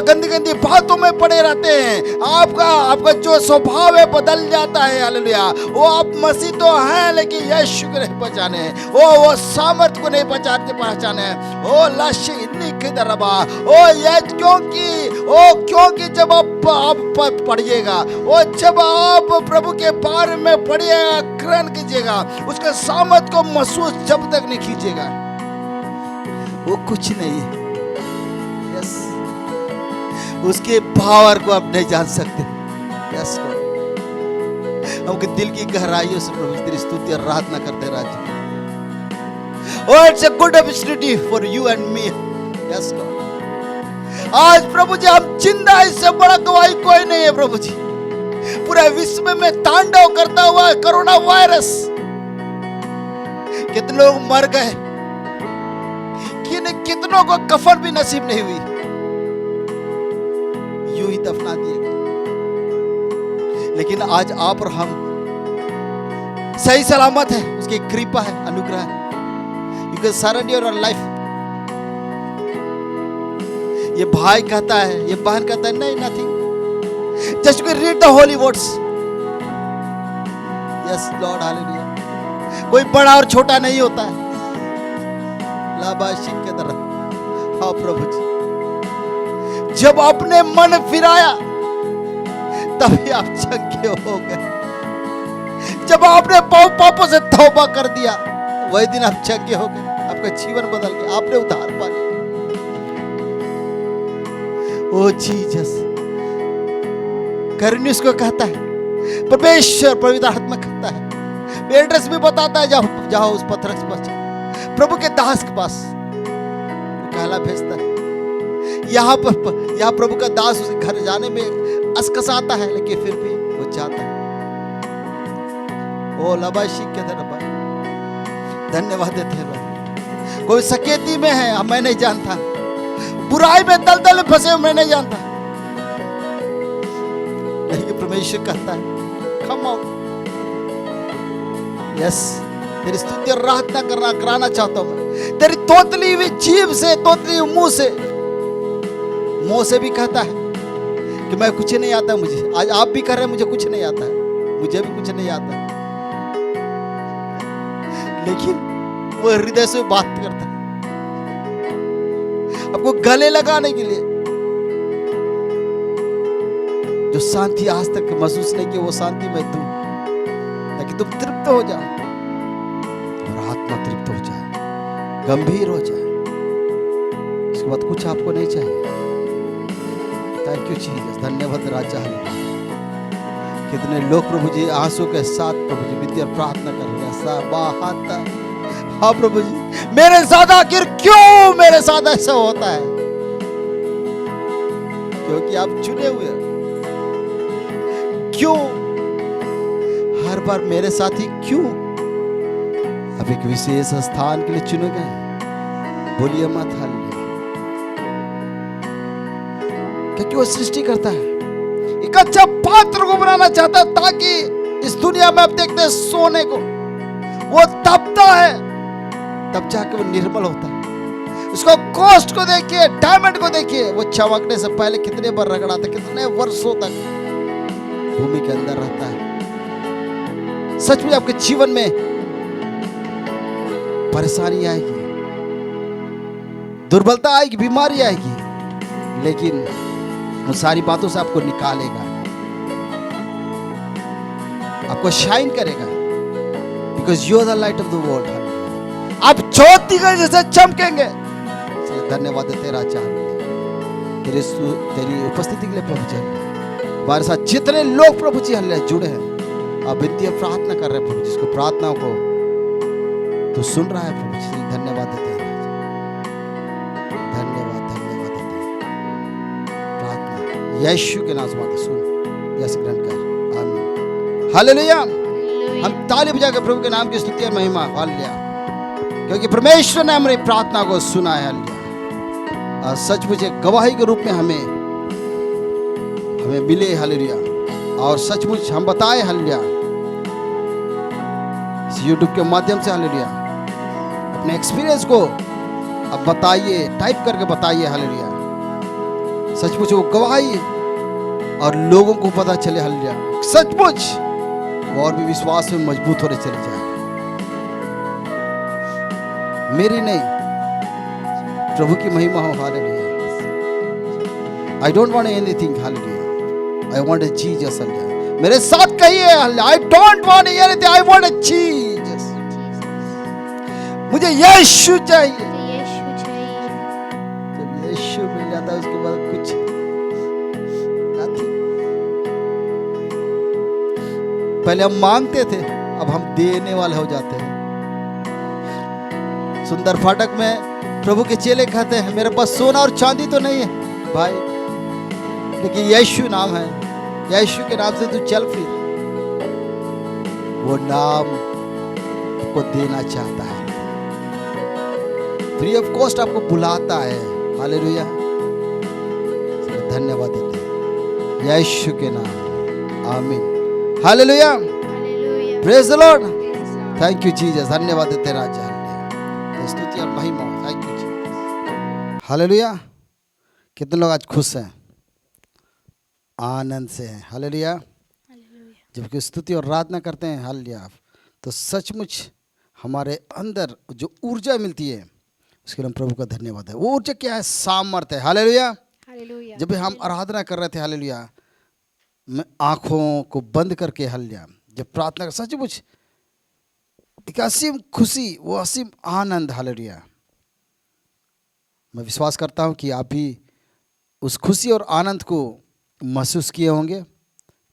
गंदी गंदी बातों में पड़े रहते हैं, आपका जो स्वभाव है बदल जाता है हालेलुया। वो आप मसीह तो हैं लेकिन यीशु को नहीं पहचाने, वो सामर्थ को नहीं पहचाने। ओ लाशी निक दरबा, ओ ये क्योंकि जब आप पढ़िएगा, वो जब आप प्रभु के बारे में पढ़िएगा, ग्रहण कीजिएगा, उसके सामर्थ को महसूस जब तक नहीं कीजिएगा वो कुछ नहीं है। यस, उसके पावर को आप नहीं जान सकते। यस, हमके दिल की गहराइयों से प्रभु तेरी स्तुति और आराधना करते राजा। Oh, it's a good opportunity for you and me. Yes, Lord. आज प्रभु जी हम जिंदा, इससे बड़ा गवाही कोई नहीं है प्रभु जी। पूरे विश्व में तांडव करता हुआ कोरोना वायरस, कितने लोग मर गए, कितनों को कफन भी नसीब नहीं हुई, यूं ही दफना दिए गए। लेकिन आज आप और हम सही सलामत है, उसकी कृपा है, अनुग्रह है। You can surrender your life. ये भाई कहता है, ये बहन कहता है, नहीं, nothing, just you can read the Holi words. Yes Lord, hallelujah. कोई बड़ा और छोटा नहीं होता है, लाबाशिक के तरह। हाँ प्रभु जी, जब आपने मन फिराया तभी आप चंगे हो गए। जब आपने पापों से तौबा कर दिया, वही दिन आप चंगे हो गए, आपका जीवन बदल गया, आपने उद्धार पा लिया। ओ जीसस, करनियुस को कहता है, परमेश्वर पवित्र आत्मा कहता है, एड्रेस भी बताता है, जाओ उस पत्थर के पास, प्रभु के दास के पास। कहला भेजता है। यहाँ प्रभु का दास उसे घर जाने में असकसाता है, लेकिन फिर भी वो जाता है। ओ लबाशी के तरफ धन्यवाद देते हैं। कोई सकेती में है, मैं नहीं जानता, बुराई में दलदल में फंसे, मैं नहीं जानता, लेकिन परमेश्वर कहता है, कम आउट। यस, तेरी स्तुति और आराधना कराना चाहता हूं मैं। तेरी तोतली हुई जीभ से, तोतली हुई मुंह से भी कहता है कि मैं कुछ नहीं आता मुझे। आज आप भी कर रहे हैं, मुझे कुछ नहीं आता है, मुझे भी कुछ नहीं आता, लेकिन वो हृदय से बात करता है आपको गले लगाने के लिए। जो शांति आज तक महसूस नहीं की, वो शांति मैं दूं, ताकि तुम तृप्त हो जाओ और आत्मा तृप्त हो जाए, गंभीर हो जाए। इसके बाद कुछ आपको नहीं चाहिए। थैंक यू जीसस, धन्यवाद राजा। कितने लोग प्रभु जी आंसू के साथ प्रभु जी विद्या प्रार्थना कर रहे हैं। हाँ प्रभु जी, मेरे साथ आखिर क्यों मेरे साथ ऐसा होता है? क्योंकि आप चुने हुए हैं। क्यों हर बार मेरे साथ ही क्यों? अब एक विशेष स्थान के लिए चुने गए। बोलिए मत हालेलुया, क्योंकि वो सृष्टि करता है, एक अच्छा पात्र को बनाना चाहता है, ताकि इस दुनिया में आप देखते हैं सोने को वो तपता है, तब जाके वो निर्मल होता है। उसको कॉस्ट को देखिए, डायमंड को देखिए, वो चमकने से पहले कितने बार रगड़ा था, कितने वर्षों तक भूमि के अंदर रहता है। सच में आपके जीवन में परेशानी आएगी, दुर्बलता आएगी, बीमारी आएगी, लेकिन उन सारी बातों से आपको निकालेगा, आपको शाइन करेगा, because you are the light of the world. आप ज्योति के जैसे चमकेंगे। धन्यवाद है तेरा चाह, तेरी उपस्थिति के लिए प्रभु जी। हमारे साथ जितने लोग प्रभु जी जुड़े हैं, आप विनती प्रार्थना कर रहे हैं प्रभु, जिसको प्रार्थनाओं को तो सुन रहा है प्रभु जी, धन्यवाद देते हैं, धन्यवाद देते हैं। प्रार्थना यीशु के नाम से सुन, जैसे ग्रहण कर, आमीन, हालेलुया। हम ताली बजाकर प्रभु के नाम की स्तुति और महिमा, हालेलुया, क्योंकि परमेश्वर ने हमारी प्रार्थना को सुना है, हालेलुया। सचमुच एक गवाही के रूप में हमें मिले, हालेलुया, और सचमुच हम बताए, हालेलुया, इस YouTube के माध्यम से, हालेलुया, अपने एक्सपीरियंस को अब बताइए, टाइप करके बताइए, हालेलुया। सचमुच वो गवाही और लोगों को पता चले, हालेलुया, सचमुच और भी विश्वास में मजबूत होने चले जाए। मेरी नहीं, प्रभु की महिमा हो, hallelujah. I don't want anything, hallelujah, I want Jesus, hallelujah. मेरे साथ कहिए, I don't want anything, I want Jesus. मुझे यीशु चाहिए। जब यीशु मिल जाता है, उसके बाद कुछ पहले हम मांगते थे, अब हम देने वाले हो जाते हैं। सुंदर फाटक में प्रभु के चेले कहते हैं, मेरे पास सोना और चांदी तो नहीं है भाई, लेकिन यीशु नाम है, यीशु के नाम से तू चल फिर, वो नाम को देना चाहता है, फ्री ऑफ कॉस्ट आपको बुलाता है। हालेलुया, धन्यवाद देते हैं यीशु के नाम, आमीन। Hallelujah, hallelujah, praise the lord, thank you Jesus. धन्यवाद देते हैं राजा, स्तुति और महिमा, थैंक यू जीसस। हालेलुया, कितने लोग आज खुश हैं, आनंद से हैं? हालेलुया, जबकि स्तुति और आराधना करते हैं हालेलुया, तो सचमुच हमारे अंदर जो ऊर्जा मिलती है उसके लिए हम प्रभु का धन्यवाद है। वो ऊर्जा क्या है? सामर्थ है। हालेलुया, हालेलुया, जब भी हम आराधना कर रहे थे हालेलुया, मैं आँखों को बंद करके हालेलुया जब प्रार्थना कर, सचमुच एक असीम खुशी, वो असीम आनंद। हालेलुया, मैं विश्वास करता हूँ कि आप भी उस खुशी और आनंद को महसूस किए होंगे।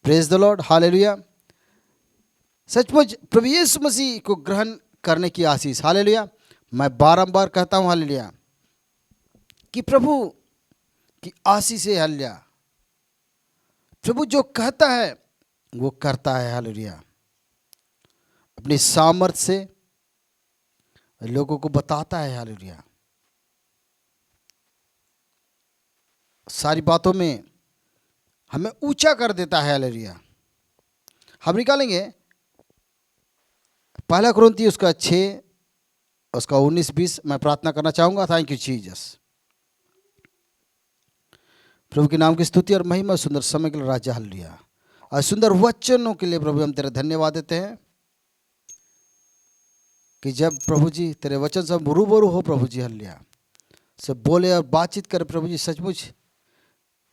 Praise the lord, hallelujah. सचमुच प्रभु यीशु मसीह को ग्रहण करने की आशीष। हालेलुया, मैं बारंबार कहता हूँ हालेलुया कि प्रभु की आशीष है। हालेलुया, प्रभु जो कहता है वो करता है। हालेलुया, अपनी सामर्थ्य से लोगों को बताता है। हालेलुया, सारी बातों में हमें ऊंचा कर देता है। हालेलुया, हम निकालेंगे पहला कुरिन्थी उसका 6 उसका 19-20। मैं प्रार्थना करना चाहूँगा। Thank you Jesus. प्रभु के नाम की स्तुति और महिमा, सुंदर समय के लिए राजा। हालेलुया, और सुंदर वचनों के लिए प्रभु हम तेरे धन्यवाद देते हैं कि जब प्रभु जी तेरे वचन से हम रूबरू हो प्रभु जी, हालेलुया, से बोले और बातचीत करे प्रभु जी, सचमुच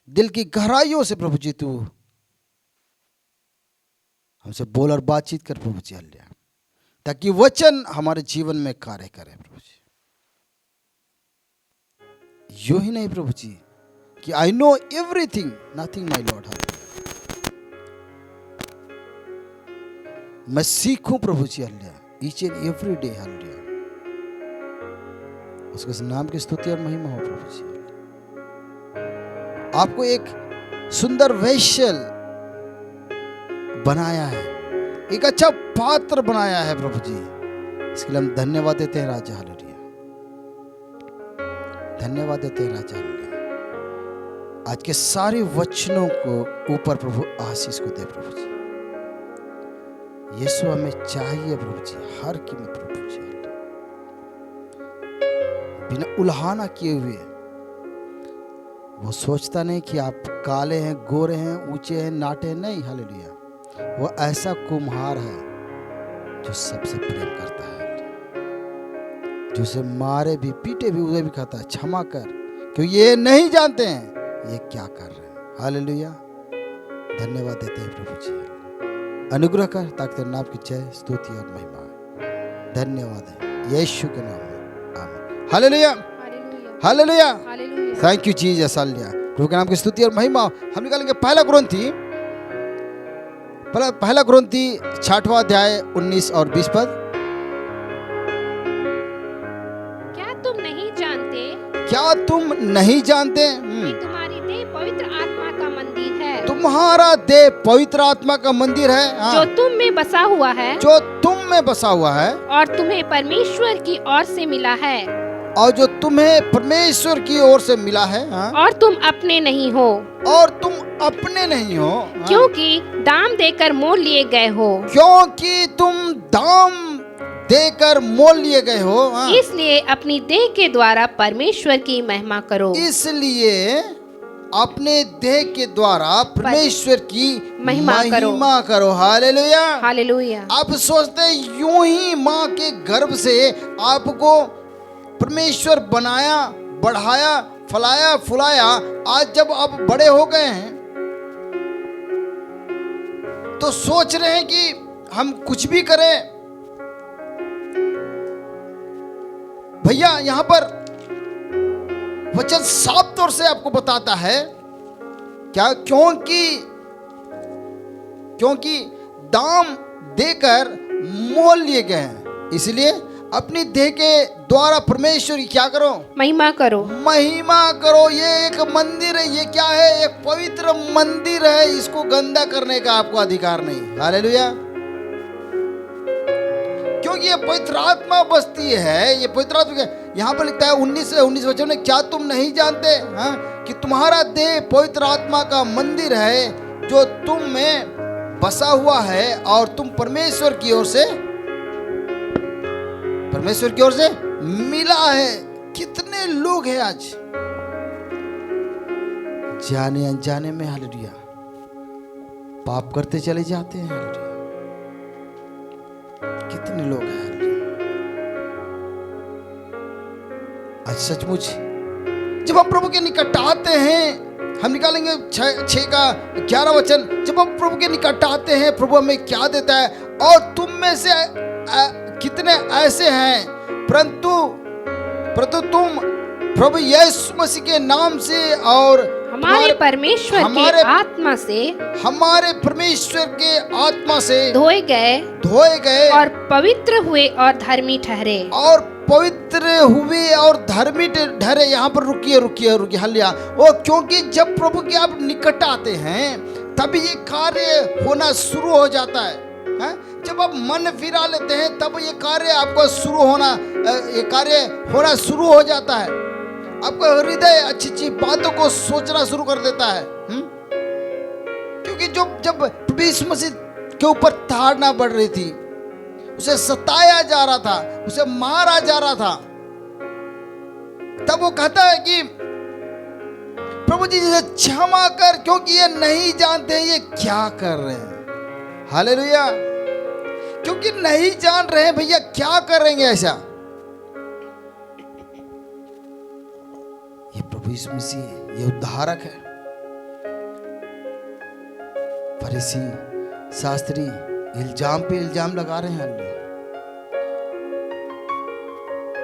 दिल की गहराइयों से प्रभु जी तू हमसे बोल और बातचीत कर प्रभु जी, हालेलुया, ताकि वचन हमारे जीवन में कार्य करे प्रभु जी। यूं ही नहीं प्रभु जी कि I know everything, nothing my lord. मैं सीखूं प्रभु जी, hallelujah, each and every day. Hallelujah, उसके नाम की स्तुति और महिमा हो प्रभु जी। आपको एक सुंदर वेश्यल बनाया है, एक अच्छा पात्र बनाया है प्रभु जी, इसके लिए हम धन्यवाद देते हैं राजा। हालेलुया, धन्यवाद देते हैं राजा। हालेलुया, आज के सारे वचनों को ऊपर प्रभु आशीष को दे प्रभु जी। यीशु हमें चाहिए प्रभु जी, हर कीमत प्रभु जी, बिना उल्हाना किए हुए। वो सोचता नहीं कि आप काले हैं, गोरे हैं, ऊंचे हैं, नाटे हैं, नहीं। हालेलुया, वो ऐसा कुम्हार है जो सबसे प्रेम करता है, जो उसे मारे भी पीटे भी उसे भी कहता है क्षमा कर, क्योंकि ये नहीं जानते हैं ये क्या कर रहे हैं। हालेलुया, धन्यवाद देते हैं प्रभु जी। अनुग्रह कर ताकि तेरे नाम की जय, स्तुति और महिमा हो। धन्यवाद है यीशु के नाम में, amen. Hallelujah, hallelujah, thank you Jesus. Hallelujah, प्रभु के नाम की स्तुति और महिमा। हम निकालेंगे पहला कुरिन्थी 6वां अध्याय 19 और 20 पद। क्या तुम नहीं जानते कि तुम्हारी देह पवित्र आत्मा का मंदिर है, तुम्हारा देह पवित्र आत्मा का मंदिर है, जो तुम में बसा हुआ है, और तुम्हें परमेश्वर की ओर से मिला है, और जो तुम्हें परमेश्वर की ओर से मिला है, और तुम अपने नहीं हो, क्योंकि दाम देकर मोल लिए गए हो, क्योंकि तुम दाम देकर मोल लिए गए हो। इसलिए अपनी देह के द्वारा परमेश्वर की महिमा करो। इसलिए अपने देह के द्वारा परमेश्वर की महिमा करो। Hallelujah, hallelujah. आप सोचते यूं ही माँ के गर्भ से आपको परमेश्वर बनाया, बढ़ाया, फलाया, फुलाया। आज जब आप बड़े हो गए हैं तो सोच रहे हैं कि हम कुछ भी करें। भैया, यहां पर वचन साफ तौर से आपको बताता है क्या? क्योंकि दाम देकर मोल लिए गए हैं, इसलिए अपनी देह के द्वारा परमेश्वर की क्या करो, महिमा करो। महिमा करो। ये एक मंदिर है, ये क्या है, एक पवित्र मंदिर है, इसको गंदा करने का आपको अधिकार नहीं। हालेलुया। क्योंकि ये पवित्र आत्मा बसती है, ये पवित्र आत्मा। यहाँ पर लिखता है 19 वचन में, क्या तुम नहीं जानते कि तुम्हारा देह पवित्र आत्मा का मंदिर है जो तुम में बसा हुआ है और तुम परमेश्वर की ओर से मिला है। कितने लोग हैं आज जाने अनजाने में, हालेलुया, पाप करते चले जाते हैं। हालेलुया। कितने लोग हैं आज सचमुच जब हम प्रभु के निकट आते हैं, हम निकालेंगे 6 का 11 वचन। जब हम प्रभु के निकट आते हैं, प्रभु हमें क्या देता है, और तुम में से कितने ऐसे हैं, परंतु तुम प्रभु यीशु मसीह के नाम से और हमारे परमेश्वर के आत्मा से धोए गए और पवित्र हुए और धर्मी ठहरे। यहाँ पर रुकिए। हालेलुया। वो क्योंकि जब प्रभु के आप निकट आते हैं तब ये कार्य होना शुरू हो जाता है। जब आप मन फिरा लेते हैं तब ये कार्य आपको होना शुरू हो जाता है। आपका हृदय अच्छी अच्छी बातों को सोचना शुरू कर देता है। क्योंकि जब यीशु मसीह के ऊपर ताड़ना बढ़ रही थी, उसे सताया जा रहा था, उसे मारा जा रहा था, तब वो कहता है कि प्रभु जी इसे क्षमा कर, क्योंकि ये नहीं जानते ये क्या कर रहे हैं। हालेलुया। क्योंकि नहीं जान रहे हैं भैया क्या करेंगे ऐसा। ये प्रभु यीशु मसीह, ये उद्धारक है। फरीसी शास्त्री इल्जाम पे इल्जाम लगा रहे हैं,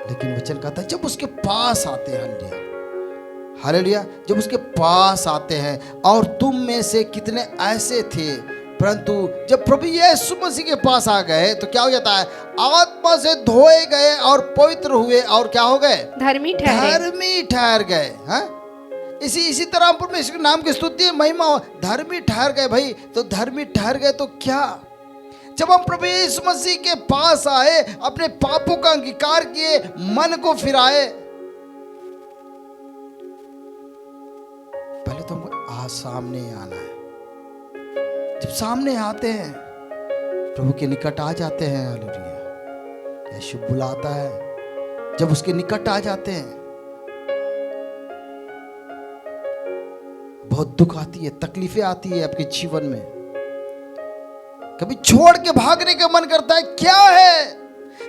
लेकिन वचन कहता है जब उसके पास आते हैं, हालेलुया, जब उसके पास आते हैं, और तुम में से कितने ऐसे थे, परंतु जब प्रभु यीशु मसीह के पास आ गए तो क्या हो जाता है, आत्मा से धोए गए और पवित्र हुए और क्या हो गए, धर्मी ठहर गए। इसी तरह परमेश्वर के नाम की स्तुति महिमा हो, धर्मी ठहर गए। भाई तो धर्मी ठहर गए तो क्या, जब हम प्रभु यीशु मसीह के पास आए, अपने पापों का अंगीकार किए, मन को फिराए, पहले तो हमको सामने आना है। जब सामने आते हैं, प्रभु के निकट आ जाते हैं, हालेलुया, यीशु बुलाता है। जब उसके निकट आ जाते हैं, बहुत दुख आती है, तकलीफें आती है आपके जीवन में। कभी छोड़ के भागने का मन करता है, क्या है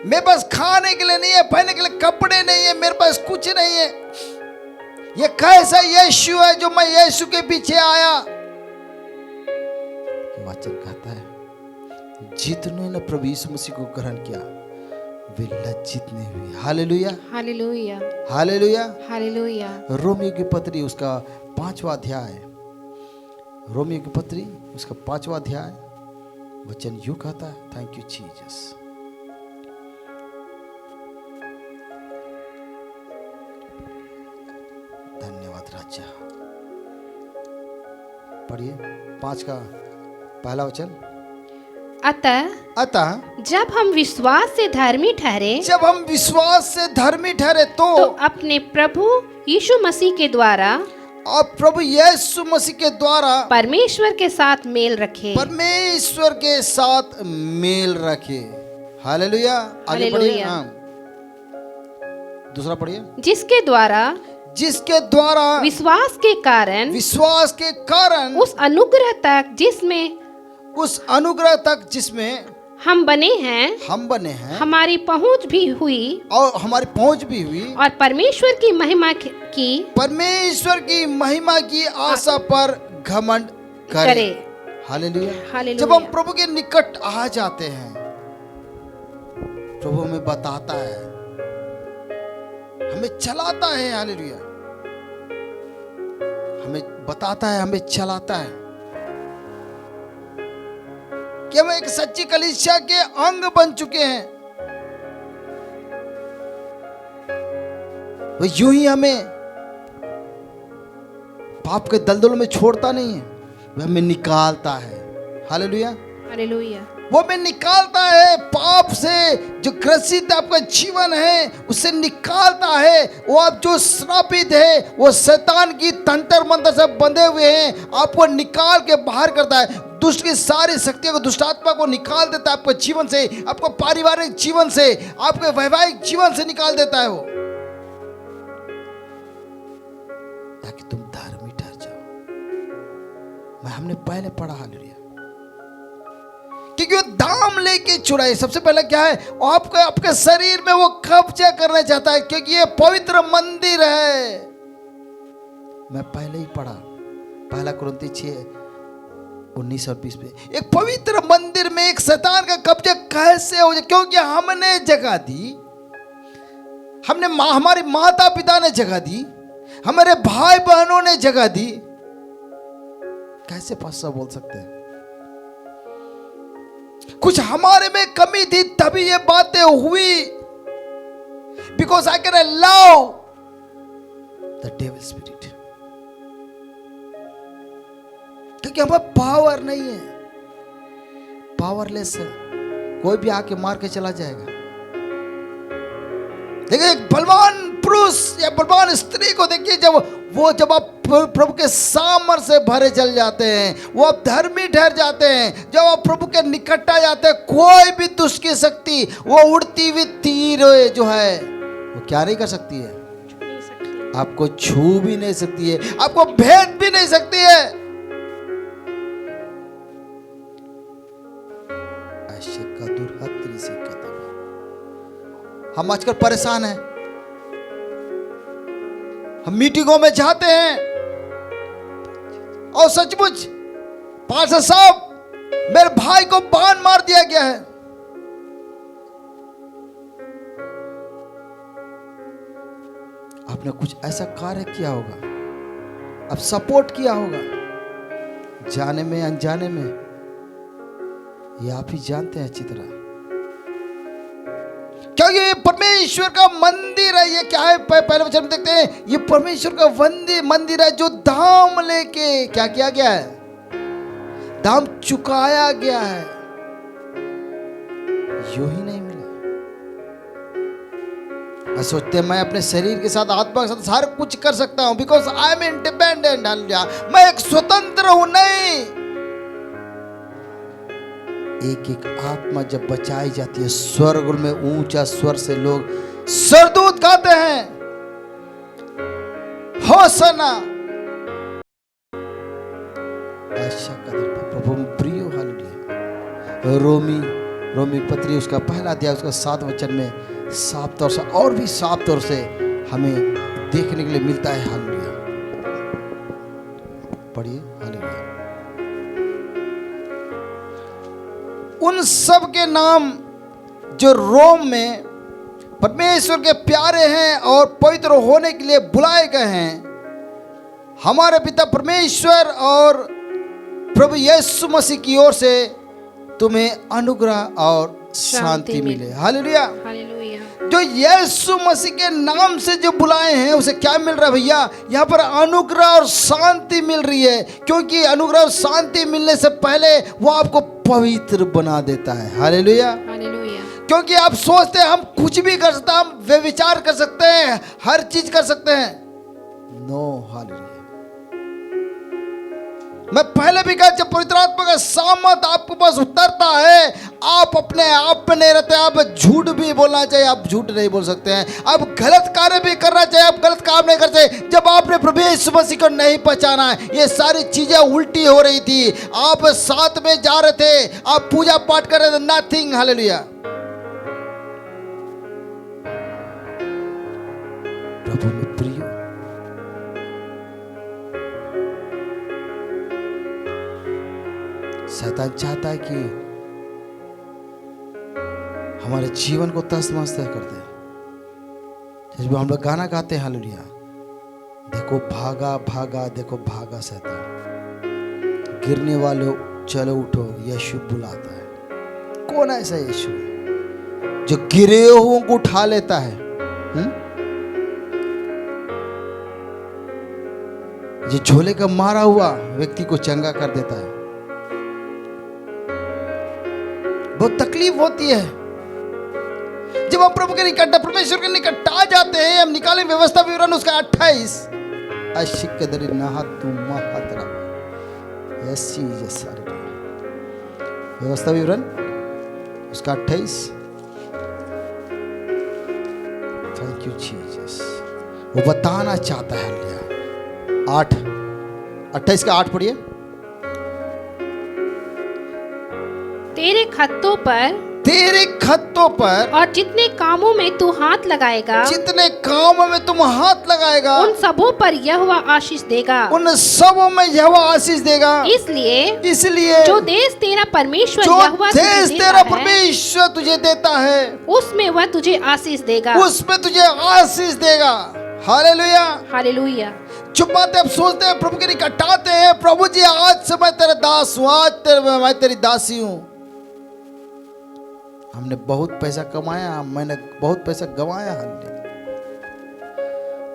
मेरे पास, खाने के लिए नहीं है, पहनने के लिए कपड़े नहीं है, मेरे पास कुछ नहीं है। ये कैसा यीशु है जो मैं यीशु के पीछे आया। वचन कहता है जितने ने प्रभु यीशु मसीह को ग्रहण किया वे लज्जित नहीं हुए। Hallelujah, hallelujah, hallelujah, hallelujah. Romeo की पत्री उसका 5वां अध्याय, रोमियो की पत्री उसका 5वां अध्याय, वचन यूं कहता है, थैंक यू जीसस। धन्यवाद राजा। पढ़िए 5 का पहला वचन। अतः जब हम विश्वास से धर्मी ठहरे, तो अपने प्रभु यीशु मसीह के द्वारा परमेश्वर के साथ मेल रखे। हालेलुया। आगे पढ़िए। दूसरा पढ़िए। जिसके द्वारा विश्वास के कारण उस अनुग्रह तक जिसमें हम बने हैं हमारी पहुंच भी हुई, और परमेश्वर की महिमा की आशा पर घमंड करे। हालेलुया। जब हम प्रभु के निकट आ जाते हैं, प्रभु हमें बताता है, हमें चलाता है। हालेलुया। हमें बताता है, हमें चलाता है कि हम एक सच्ची कलीसिया के अंग बन चुके हैं। वो यूं ही हमें पाप के दलदल में छोड़ता नहीं है, वह हमें निकालता है। Hallelujah, hallelujah. वो हमें निकालता है पाप से, जो ग्रसित आपका जीवन है उससे निकालता है। वो आप जो श्रापित है, वो शैतान की तंत्र मंत्र से बंधे हुए हैं, आपको निकाल के बाहर करता है। दुष्ट की सारी शक्तियों को, दुष्ट आत्मा को निकाल देता है आपके जीवन से, आपको पारिवारिक जीवन से, आपके वैवाहिक जीवन से निकाल देता है वो, ताकि तुम धर्मी ठहर जाओ। हमने पहले पढ़ा, हालेलुया, क्योंकि वो दाम लेके छुड़ाए। सबसे पहले क्या है, आपके आपके शरीर में वो कब्जा करना चाहता है, क्योंकि ये पवित्र मंदिर है। मैं पहले ही पढ़ा, पहला कुरिन्थी 6:19 और 20 पे, एक पवित्र मंदिर में एक शैतान का कब्जा कैसे हो जाए? क्योंकि हमने जगह दी, हमने हमारे माता पिता ने जगह दी, हमारे भाई बहनों ने जगह दी। कैसे पास्टर बोल सकते हैं? कुछ हमारे में कमी थी, तभी ये बातें हुई। Because I can allow the devil spirit, क्योंकि हमें पावर नहीं है, पावरलेस है। कोई भी आके मार के चला जाएगा। देखिए, एक बलवान पुरुष या बलवान स्त्री को देखिए, जब आप प्रभु के सामर्थ्य से भरे चल जाते हैं, वो आप धर्मी ठहर जाते हैं। जब आप प्रभु के निकट आ जाते हैं, कोई भी दुष्ट की शक्ति, वो उड़ती हुई तीर जो है, वो क्या नहीं कर सकती है? आपको छू भी नहीं सकती है, आपको भेद भी नहीं सकती है। हम आजकल परेशान हैं। हम मीटिंगों में जाते हैं और सचमुच पास्टर साहब, मेरे भाई को बाण मार दिया गया है। आपने कुछ ऐसा कार्य किया होगा, अब सपोर्ट किया होगा, जाने में अनजाने में, ये आप ही जानते हैं अच्छी तरह। क्या ये परमेश्वर का मंदिर है? ये क्या है? पहले वचन में देखते हैं, ये परमेश्वर का मंदिर है, जो दाम लेके क्या किया गया है? दाम चुकाया गया है। यूं ही नहीं मिला। मैं सोचते हैं मैं अपने शरीर के साथ, आत्मा के साथ हर कुछ कर सकता हूं, बिकॉज आई एम इंडिपेंडेंट। मैं एक स्वतंत्र हूं। नहीं, एक एक आत्मा जब बचाई जाती है, स्वर्ग में ऊंचा स्वर से लोग सरदूत गाते हैं, होसना। प्रभु प्रिय, हालेलुया। रोमी पत्री उसका पहला अध्याय उसका 7 वचन में साफ तौर से, और भी साफ तौर से हमें देखने के लिए मिलता है। हालेलुया, पढ़िए, हालेलुया। उन सब के नाम जो रोम में परमेश्वर के प्यारे हैं और पवित्र होने के लिए बुलाए गए हैं, हमारे पिता परमेश्वर और प्रभु यीशु मसीह की ओर से तुम्हें अनुग्रह और शांति मिले। Hallelujah, hallelujah. जो यीशु मसीह के नाम से जो बुलाए हैं, उसे क्या मिल रहा है भैया? यहाँ पर अनुग्रह और शांति मिल रही है, क्योंकि अनुग्रह और शांति मिलने से पहले वो आपको पवित्र बना देता है। Hallelujah, hallelujah. क्योंकि आप सोचते हैं हम कुछ भी कर सकते हैं, हम व्यभिचार कर सकते हैं, हर चीज कर सकते हैं। No, hallelujah. मैं पहले भी कहा, जब पवित्र आत्मा का सामर्थ आपके पास उतरता है, आप अपने आप में नहीं रहते। आप झूठ भी बोलना चाहिए, आप झूठ नहीं बोल सकते हैं। आप गलत कार्य भी करना चाहिए, आप गलत काम नहीं करते। जब आपने प्रभु यीशु मसीह को नहीं पहचाना है, ये सारी चीजें उल्टी हो रही थी। आप साथ में जा रहे थे, आप पूजा पाठ कर रहे थे, नथिंग। हालेलुया। प्रभु में प्रिय, शैतान चाहता है कि हमारे जीवन को तहस-नहस कर दे। जब हम लोग गाना गाते हैं, हालेलुया, देखो भागा भागा, देखो भागा शैतान, गिरने वाले चलो उठो, यीशु बुलाता है। कौन ऐसा यीशु है जो गिरे हुओं को उठा लेता है? ये झोले का मारा हुआ व्यक्ति को चंगा कर देता है। बहुत तकलीफ होती है जब हम प्रभु के निकट, परमेश्वर के निकट आ जाते हैं। हम निकालें व्यवस्था विवरण उसका 28 व्यवस्था विवरण उसका 28। Thank you Jesus. वो बताना चाहता है हल्लिया 28 का 8 पढ़िए। तेरे खत्तों पर और जितने कामों में तू हाथ लगाएगा, जितने कामों में तुम हाथ लगाएगा, उन सबों पर यहोवा आशीष देगा, उन सबों में यहोवा आशीष देगा। इसलिए जो देश तेरा परमेश्वर तुझे देता है, उसमें वह तुझे आशीष देगा, उसमें तुझे आशीष देगा। Hallelujah, hallelujah. छुपाते अब सोचते हैं, प्रभु के निकट आते हैं, प्रभु जी आज से मैं तेरा दास हूँ, आज मैं तेरी दासी हूँ। हमने बहुत पैसा कमाया, मैंने बहुत पैसा गंवाया, हल्ले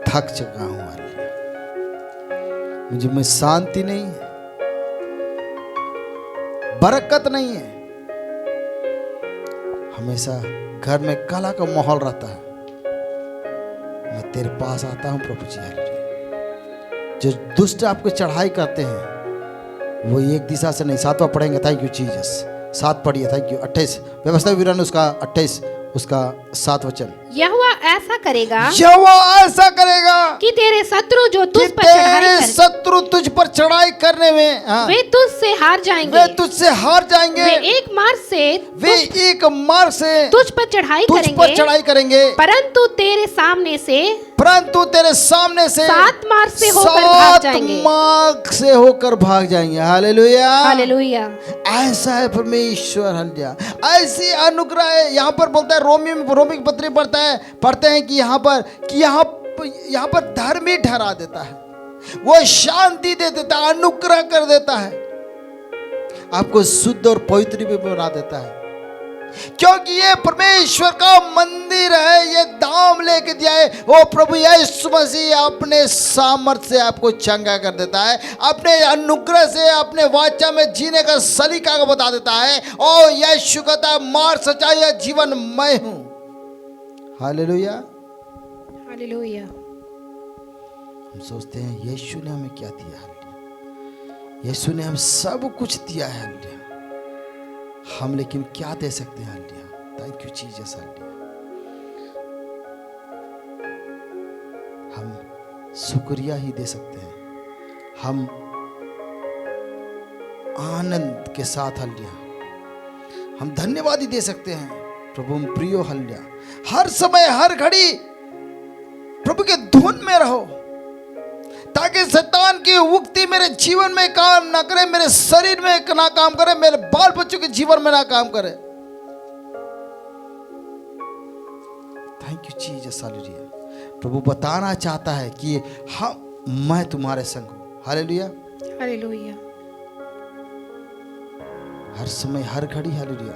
थक चुका हूं, हल्ले मुझे में शांति नहीं है, बरकत नहीं है, हमेशा घर में कला का माहौल रहता है। मैं तेरे पास आता हूं प्रभु जी। हल्ले जो दुष्ट आपको चढ़ाई करते हैं वो एक दिशा से नहीं, 7वां पढ़ेंगे। Thank you Jesus. 7 पढ़िए। Thank you. 28 व्यवस्था विवरण उसका 28 उसका 7 वचन। यहोवा ऐसा करेगा कि तेरे शत्रु जो तुझ पर चढ़ाई करने में वे तुझसे हार जाएंगे, वे एक मार्ग से तुझ पर चढ़ाई करेंगे, परंतु तेरे सामने से 7 मार्ग से होकर भाग जाएंगे। Hallelujah, hallelujah. ऐसा है परमेश्वर। हल्लिया ऐसी अनुग्रह है। यहाँ पर बोलता है, रोमी की पत्री पढ़ते हैं कि यहाँ पर धर्मी ठहरा देता है, वो शांति दे देता है, अनुग्रह कर देता है, आपको शुद्ध और पवित्र भी बना देता है, क्योंकि ये परमेश्वर का मंदिर है। ये दाम लेके दिया है। वो प्रभु यीशु मसीह अपने सामर्थ्य से आपको चंगा कर देता है, अपने अनुग्रह से, अपने वाचा में जीने का सलीका को बता देता है। और यीशु कहता है, मार्ग, सच्चाई या जीवन मैं हूं। Hallelujah, hallelujah. हम सोचते हैं यीशु ने हमें क्या दिया है, यीशु ने हम सब कुछ दिया है, हम लेकिन क्या दे सकते हैं? Thank you Jesus. हम शुक्रिया ही दे सकते हैं, हम आनंद के साथ हम धन्यवाद ही दे सकते हैं। प्रभु प्रियो हल्लिया, हर समय हर घड़ी प्रभु के धुन में रहो, ताकि शैतान की उक्ति मेरे जीवन में काम ना करे, मेरे शरीर में ना काम करे, मेरे बाल बच्चों के जीवन में ना काम करे। Thank you Jesus. हालेलुया। प्रभु बताना चाहता है कि मैं तुम्हारे संग हूं। Hallelujah, hallelujah. हर समय हर घड़ी। हालेलुया।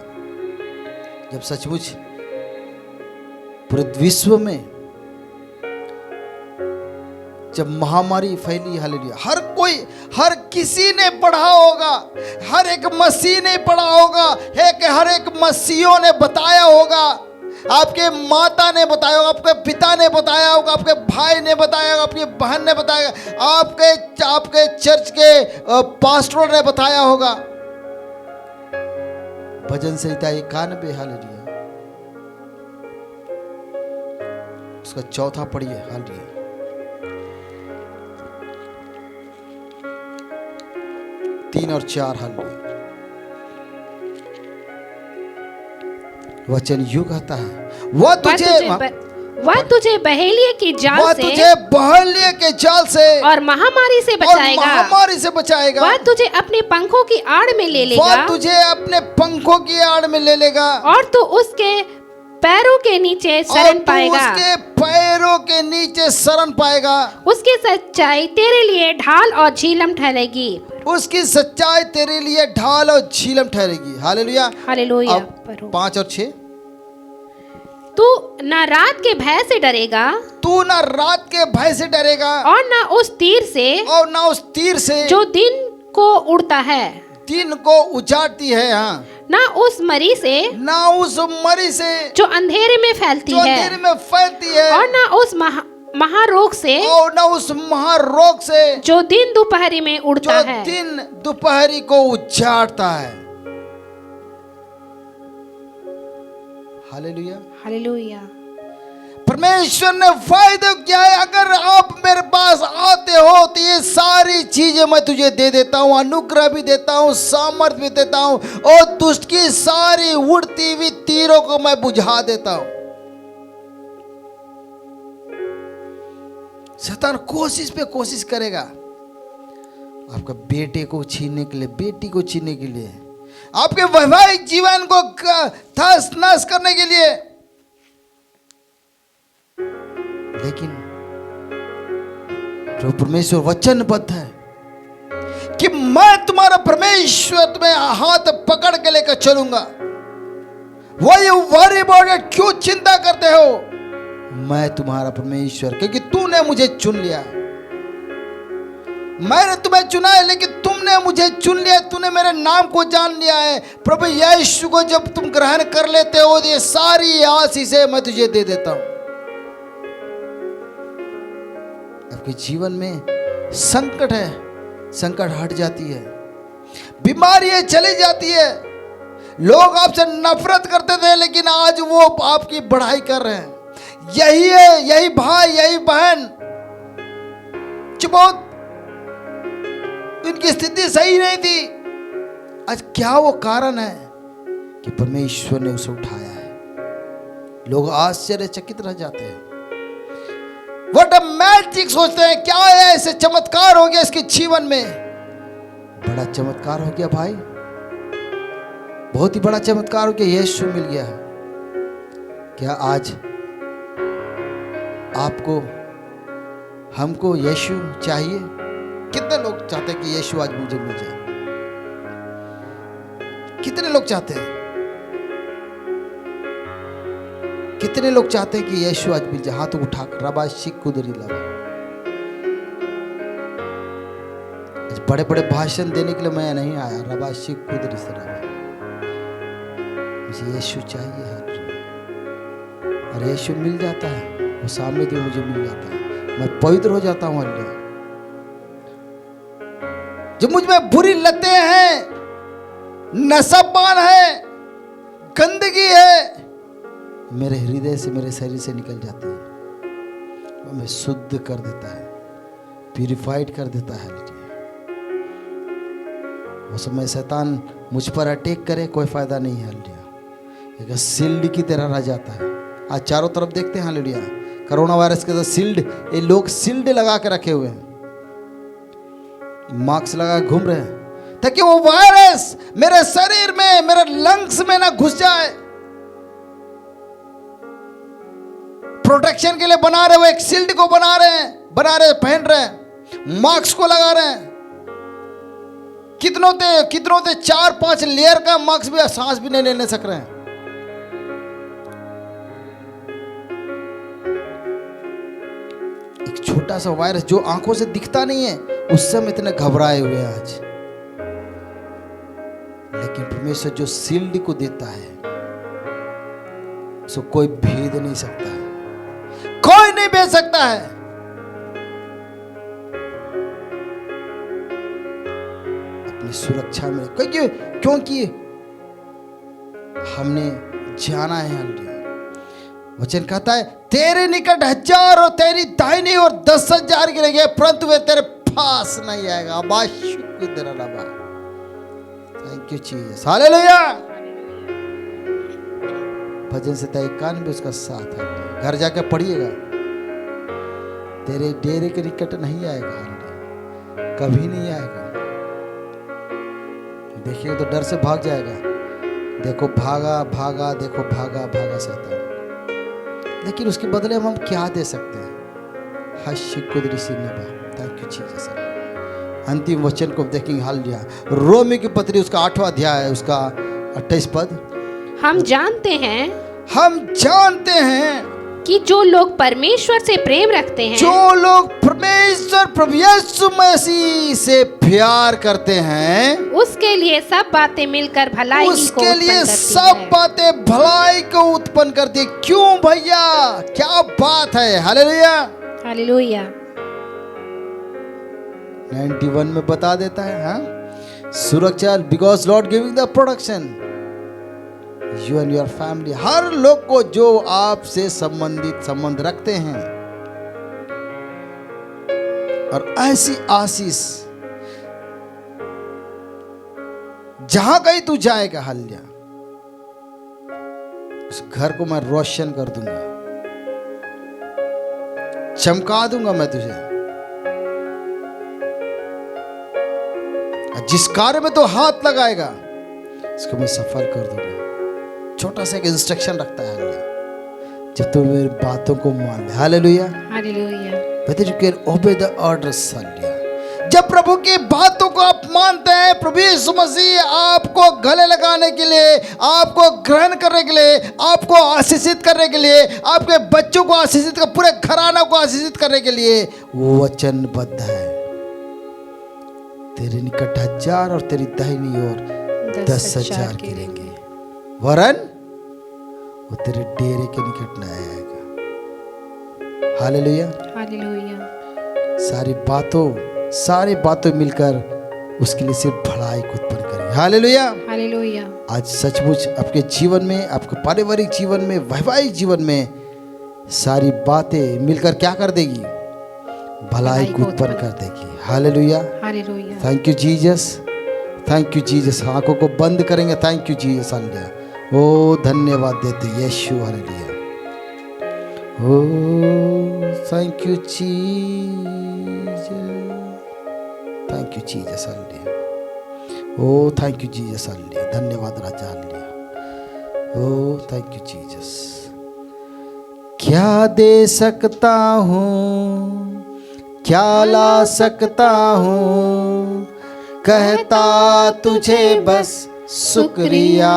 जब सचमुच पूरे विश्व में जब महामारी फैली, हालेलुया, हर किसी ने पढ़ा होगा, हर एक मसीह ने पढ़ा होगा, हर एक मसीहों ने बताया होगा, आपके माता ने बताया होगा, आपके पिता ने बताया होगा, आपके भाई ने बताया होगा, आपकी बहन ने बताया, आपके चर्च के पास्टरों ने बताया होगा। भजन संहिता 91, हालेलुया, उसका 4 पढ़िए। हालेलुया। 3 और 4। हालेलुया। वचन यूं कहता है, वह तुझे बहेलिये के जाल से और महामारी से बचाएगा। वह तुझे अपने पंखों की आड़ में ले लेगा। और तू उसके पैरों के नीचे शरण पाएगा। उसकी सच्चाई तेरे लिए ढाल और झीलम ठहरेगी। उसकी सच्चाई तेरे लिए ढाल और झीलम ठहरेगी। Hallelujah, hallelujah. 5 और 6। तू ना रात के भय से डरेगा, तू ना रात के भय से डरेगा, और ना उस तीर से, और ना उस तीर से जो दिन को उड़ता है, दिन को उजाड़ती है, हाँ, ना उस मरी से, ना उस मरी से जो अंधेरे में फैलती जो अंधेरे में फैलती है, और ना उस महारोग से, और ना उस महारोग से जो दिन दोपहरी में उड़ता है, जो दिन दोपहरी को उजाड़ता है। Hallelujah, hallelujah. परमेश्वर ने वायदा किया है, अगर आप मेरे पास आते हो तो ये सारी चीजें मैं तुझे दे देता हूँ, अनुग्रह भी देता हूँ, सामर्थ भी देता हूँ, और दुष्ट की सारी उड़ती हुई तीरों को मैं बुझा देता हूँ। शैतान कोशिश पे कोशिश करेगा आपका बेटे को छीनने के लिए, बेटी को छीनने के लिए, आपके वैवाहिक जीवन को तहस नहस करने के लिए, लेकिन प्रभु परमेश्वर वचनबद्ध है कि मैं तुम्हारा परमेश्वर तुम्हें हाथ पकड़ के लेकर चलूंगा। वही वरी अबाउट इट, क्यों चिंता करते हो, मैं तुम्हारा परमेश्वर, क्योंकि तूने मुझे चुन लिया। मैंने तुम्हें चुना है, लेकिन तुमने मुझे चुन लिया, तूने मेरे नाम को जान लिया है। प्रभु यीशु को जब तुम ग्रहण कर लेते हो, ये सारी आशीषें मैं तुझे दे देता हूं। आपके जीवन में संकट है, संकट हट जाती है, बीमारियां चली जाती है, लोग आपसे नफरत करते थे लेकिन आज वो आपकी बढ़ाई कर रहे हैं। यही है, यही भाई, यही बहन जो बहुत इनकी स्थिति सही नहीं थी, आज क्या वो कारण है कि परमेश्वर ने उसे उठाया है। लोग आश्चर्यचकित रह जाते हैं, व्हाट अ मैजिक सोचते हैं, क्या है ऐसे चमत्कार हो गया इसके जीवन में। बड़ा चमत्कार हो गया भाई, बहुत ही बड़ा चमत्कार हो गया, यीशु मिल गया है। क्या आज आपको, हमको यीशु चाहिए? कितने लोग चाहते हैं कि यीशु आज मुझे मिल जाए? कितने लोग चाहते हैं? कितने लोग चाहते हैं कि यीशु आज मिल जाए? हाथ उठाकर रबा शिक कुदरी लबा। बड़े बड़े भाषण देने के लिए मैं नहीं आया, रबा शिक कुदरी से रबा, मुझे यीशु चाहिए है। और यीशु मिल जाता है, वो सामने भी मुझे मिल जाता है, मैं पवित्र हो जाता हूँ। अल्लाह जो मुझ में बुरी लतें हैं, नशापान है, गंदगी है, मेरे हृदय से, मेरे शरीर से निकल जाती है, वो हमें शुद्ध कर देता है, प्यूरिफाइड कर देता है। उस समय शैतान मुझ पर अटैक करे, कोई फायदा नहीं है। हालेलुया, एक सील्ड की तरह रह जाता है। आज चारों तरफ देखते हैं, हालेलुया, कोरोना वायरस के साथ सील्ड, ये लोग सील्ड लगा के रखे हुए हैं, मास्क लगा के घूम रहे हैं, ताकि वो वायरस मेरे शरीर में, मेरे लंग्स में ना घुस जाए। प्रोटेक्शन के लिए बना रहे, वो एक सील्ड को बना रहे, पहन रहे हैं, मास्क को लगा रहे हैं। कितनों थे 4-5 लेयर का मास्क भी, सांस भी नहीं लेने सक रहे हैं। एक छोटा सा वायरस जो आंखों से दिखता नहीं है, उससे हम इतने घबराए हुए हैं आज। लेकिन परमेश्वर जो सील्ड को देता है, उसको कोई भेद नहीं सकता है, कोई नहीं भेद सकता है। अपनी सुरक्षा में, क्योंकि हमने जाना है। वचन कहता है, तेरे निकट 1000 और तेरी दाहिनी और 10,000 गिरेंगे, परंतु वे तेरे पास नहीं आएगा। Thank you Jesus, hallelujah. भजन से तय कान भी उसका साथ है, घर जाकर पढ़िएगा। तेरे डेरे के निकट नहीं आएगा, कभी नहीं आएगा। देखिए तो डर से भाग जाएगा, देखो भागा भागा, देखो भागा भागा शैतान। लेकिन उसके बदले हम क्या दे सकते हैं? Thank you Jesus. अंतिम वचन को देखेंगे, हालेलुया, रोमी की पत्री उसका 8वां अध्याय है, उसका 28 पद। हम जानते हैं हम जानते हैं कि जो लोग परमेश्वर से प्रेम रखते हैं, जो लोग परमेश्वर प्रभु यीशु मसीह से प्यार करते हैं, उसके लिए सब बातें मिलकर भलाई को उत्पन्न करती है। उसके लिए सब बातें भलाई को उत्पन्न करती है। क्यों भैया, क्या बात है। Hallelujah, hallelujah. 91 में बता देता है, हाँ, सुरक्षा, because lord giving the protection you and your family. हर लोग को जो आपसे संबंध रखते हैं, और ऐसी आशीष जहां कहीं तू जाएगा हल्या, उस घर को मैं रोशन कर दूंगा, चमका दूंगा मैं तुझे। जिस कार्य में तो हाथ लगाएगा उसको मैं सफल कर दूंगा। छोटा सा एक इंस्ट्रक्शन रखता है हल्या, जब तू मेरी बातों को मान ले। Hallelujah, hallelujah. whether you can obey the orders, hallelujah. जब प्रभु की बातों को आप मानते हैं, प्रभु यीशु मसीह आपको गले लगाने के लिए, आपको ग्रहण करने के लिए, आपको आशीषित करने के लिए, आपके बच्चों को आशीषित कर, पूरे घराना को आशीषित करने के लिए वो वचनबद्ध है। तेरे निकट 1000 और तेरी दाहिनी ओर 10,000 गिरेंगे, वरन वो तेरे डेरे के निकट न आएगा। Hallelujah, hallelujah. सारी बातों मिलकर उसके लिए सिर्फ भलाई को उत्पन्न करेंगे। Hallelujah, hallelujah. आज सचमुच आपके जीवन में, आपके पारिवारिक जीवन में, वैवाहिक जीवन में सारी बातें मिलकर क्या कर देगी? भलाई को उत्पन्न कर देगी। Hallelujah, hallelujah. Thank you Jesus, thank you Jesus. आंखों को बंद करेंगे। Thank you Jesus. Hallelujah, oh धन्यवाद देते यीशु। Hallelujah, oh thank you Jesus, thank you Jesus. Hallelujah, oh thank you Jesus. Hallelujah, धन्यवाद राजा। Hallelujah, oh thank you Jesus. क्या दे सकता हूँ, क्या ला सकता हूँ, कहता तुझे बस शुक्रिया,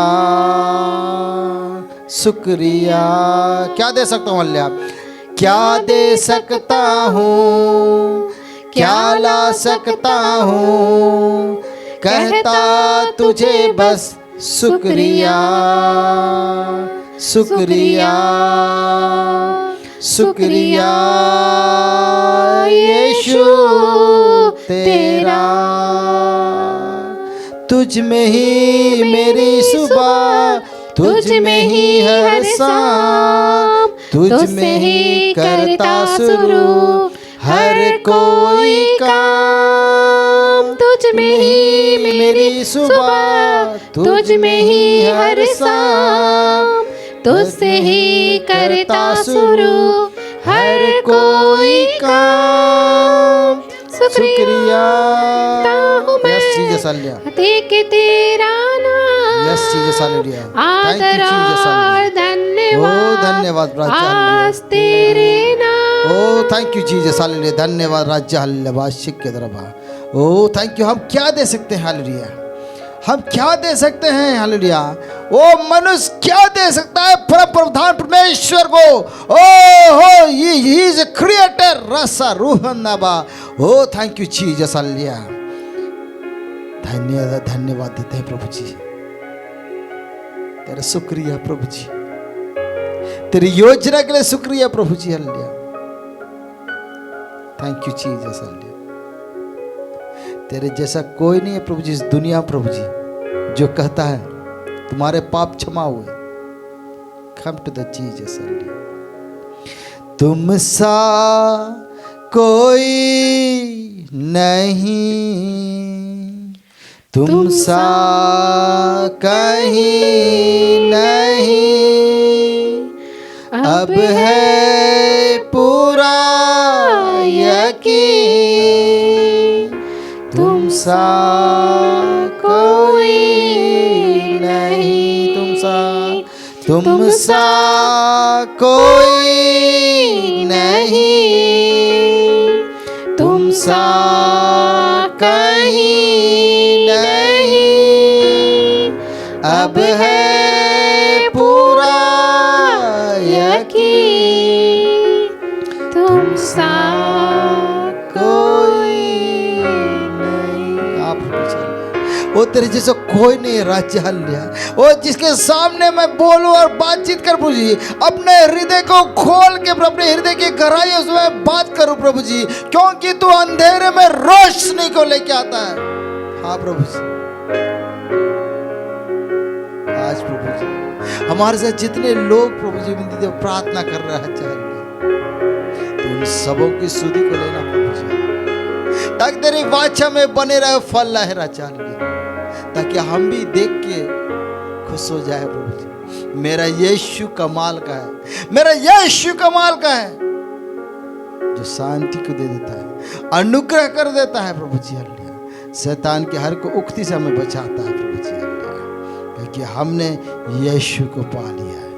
शुक्रिया। क्या दे सकता हूँ हल्या? क्या दे सकता हूँ, क्या ला सकता हूँ, कहता तुझे बस शुक्रिया, शुक्रिया, शुक्रिया यीशु तेरा। तुझ में ही मेरी सुबह, तुझ में ही हर शाम, तुझ में ही करता शुरू हर कोई काम। तुझ में ही मेरी सुबह, तुझ में ही हर शाम, तुझसे ही करता शुरू हर कोई काम। शुक्रिया यस जीसस। हालेलुया, के तेरा नाम यस जीसस। हालेलुया, आदर और धन्यवाद, ओ धन्यवाद राजा। आज तेरे नाम, ओ थैंक यू जीसस। हालेलुया, धन्यवाद राजा। हालेलुया, बादशाह के दरबार। ओ थैंक यू। हम क्या दे सकते हैं? हालेलुया, हम क्या दे सकते हैं? हालेलुया, वो मनुष्य क्या दे सकता है प्रधान परमेश्वर को? ओ हो, ही इज ए क्रिएटर रसा रूहन्नाबा। ओ थैंक यू जीसस। हालेलुया, धन्यवाद देते हैं प्रभु जी, तेरा शुक्रिया प्रभु जी, तेरी योजना के लिए शुक्रिया प्रभु जी। Hallelujah, thank you Jesus. Hallelujah, तेरे जैसा कोई नहीं है प्रभु जी इस दुनिया प्रभु जी, जो कहता है तुम्हारे पाप क्षमा हुए। Come to the Jesus. तुम सा कोई नहीं, तुम सा कहीं नहीं, अब है पूरा यकीन, तुम सा कोई नहीं, तुम सा कोई नहीं, तुम सा कहीं नहीं, अब है पूरा तेरे जैसा कोई नहीं है राजा। हालेलुया। वो जिसके सामने मैं बोलूं और बातचीत कर प्रभु जी, अपने हृदय को खोल के अपने हृदय की गहराई उसमें बात करूं प्रभु जी, क्योंकि तू अंधेरे में रोशनी को लेके आता है। हाँ प्रभु जी, आज प्रभु जी हमारे साथ जितने लोग प्रभु जी प्रार्थना कर रहे हैं, तो उन सबों की सुधि को लेना प्रभु जी, ताकि तेरी वाचा में बने रहे फल लहरा चाल, ताकि हम भी देख के खुश हो जाए प्रभु जी। मेरा यीशु कमाल का है, मेरा यीशु कमाल का है, जो शांति को दे देता है, अनुग्रह कर देता है प्रभु जी। हालेलुया। शैतान के हर को उक्ति से हमें बचाता है प्रभु जी। हालेलुया। क्योंकि हमने यीशु को पा लिया है।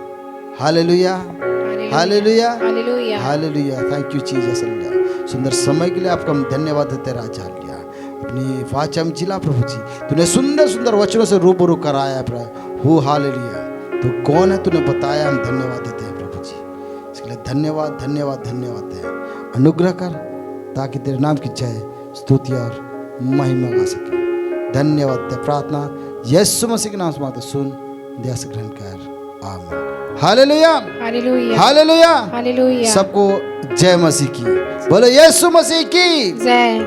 Hallelujah, hallelujah, hallelujah, hallelujah. Thank you Jesus. सुंदर समय के लिए आपका हम धन्यवाद देते राजा। हालेलुया। अपनी वाचा में जिला प्रभु जी, तूने सुंदर सुंदर वचनों से रूबरू कराया प्रभु। हालेलुया। तो कौन है तूने बताया, हम धन्यवाद देते हैं प्रभु जी। इसके लिए धन्यवाद, धन्यवाद, धन्यवाद है। अनुग्रह कर ताकि तेरे नाम की जय, स्तुति और महिमा गा सके। धन्यवाद दे। प्रार्थना यीशु मसीह के नाम से मांगते, सुन, दया से ग्रहण कर। आमीन। Hallelujah, hallelujah, hallelujah, hallelujah. सबको जय मसीह की, बोलो यीशु मसीह की जय।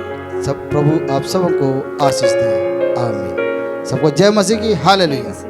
सब प्रभु आप सबको आशीष दे। आमीन। सबको जय मसीह की। हालेलुया।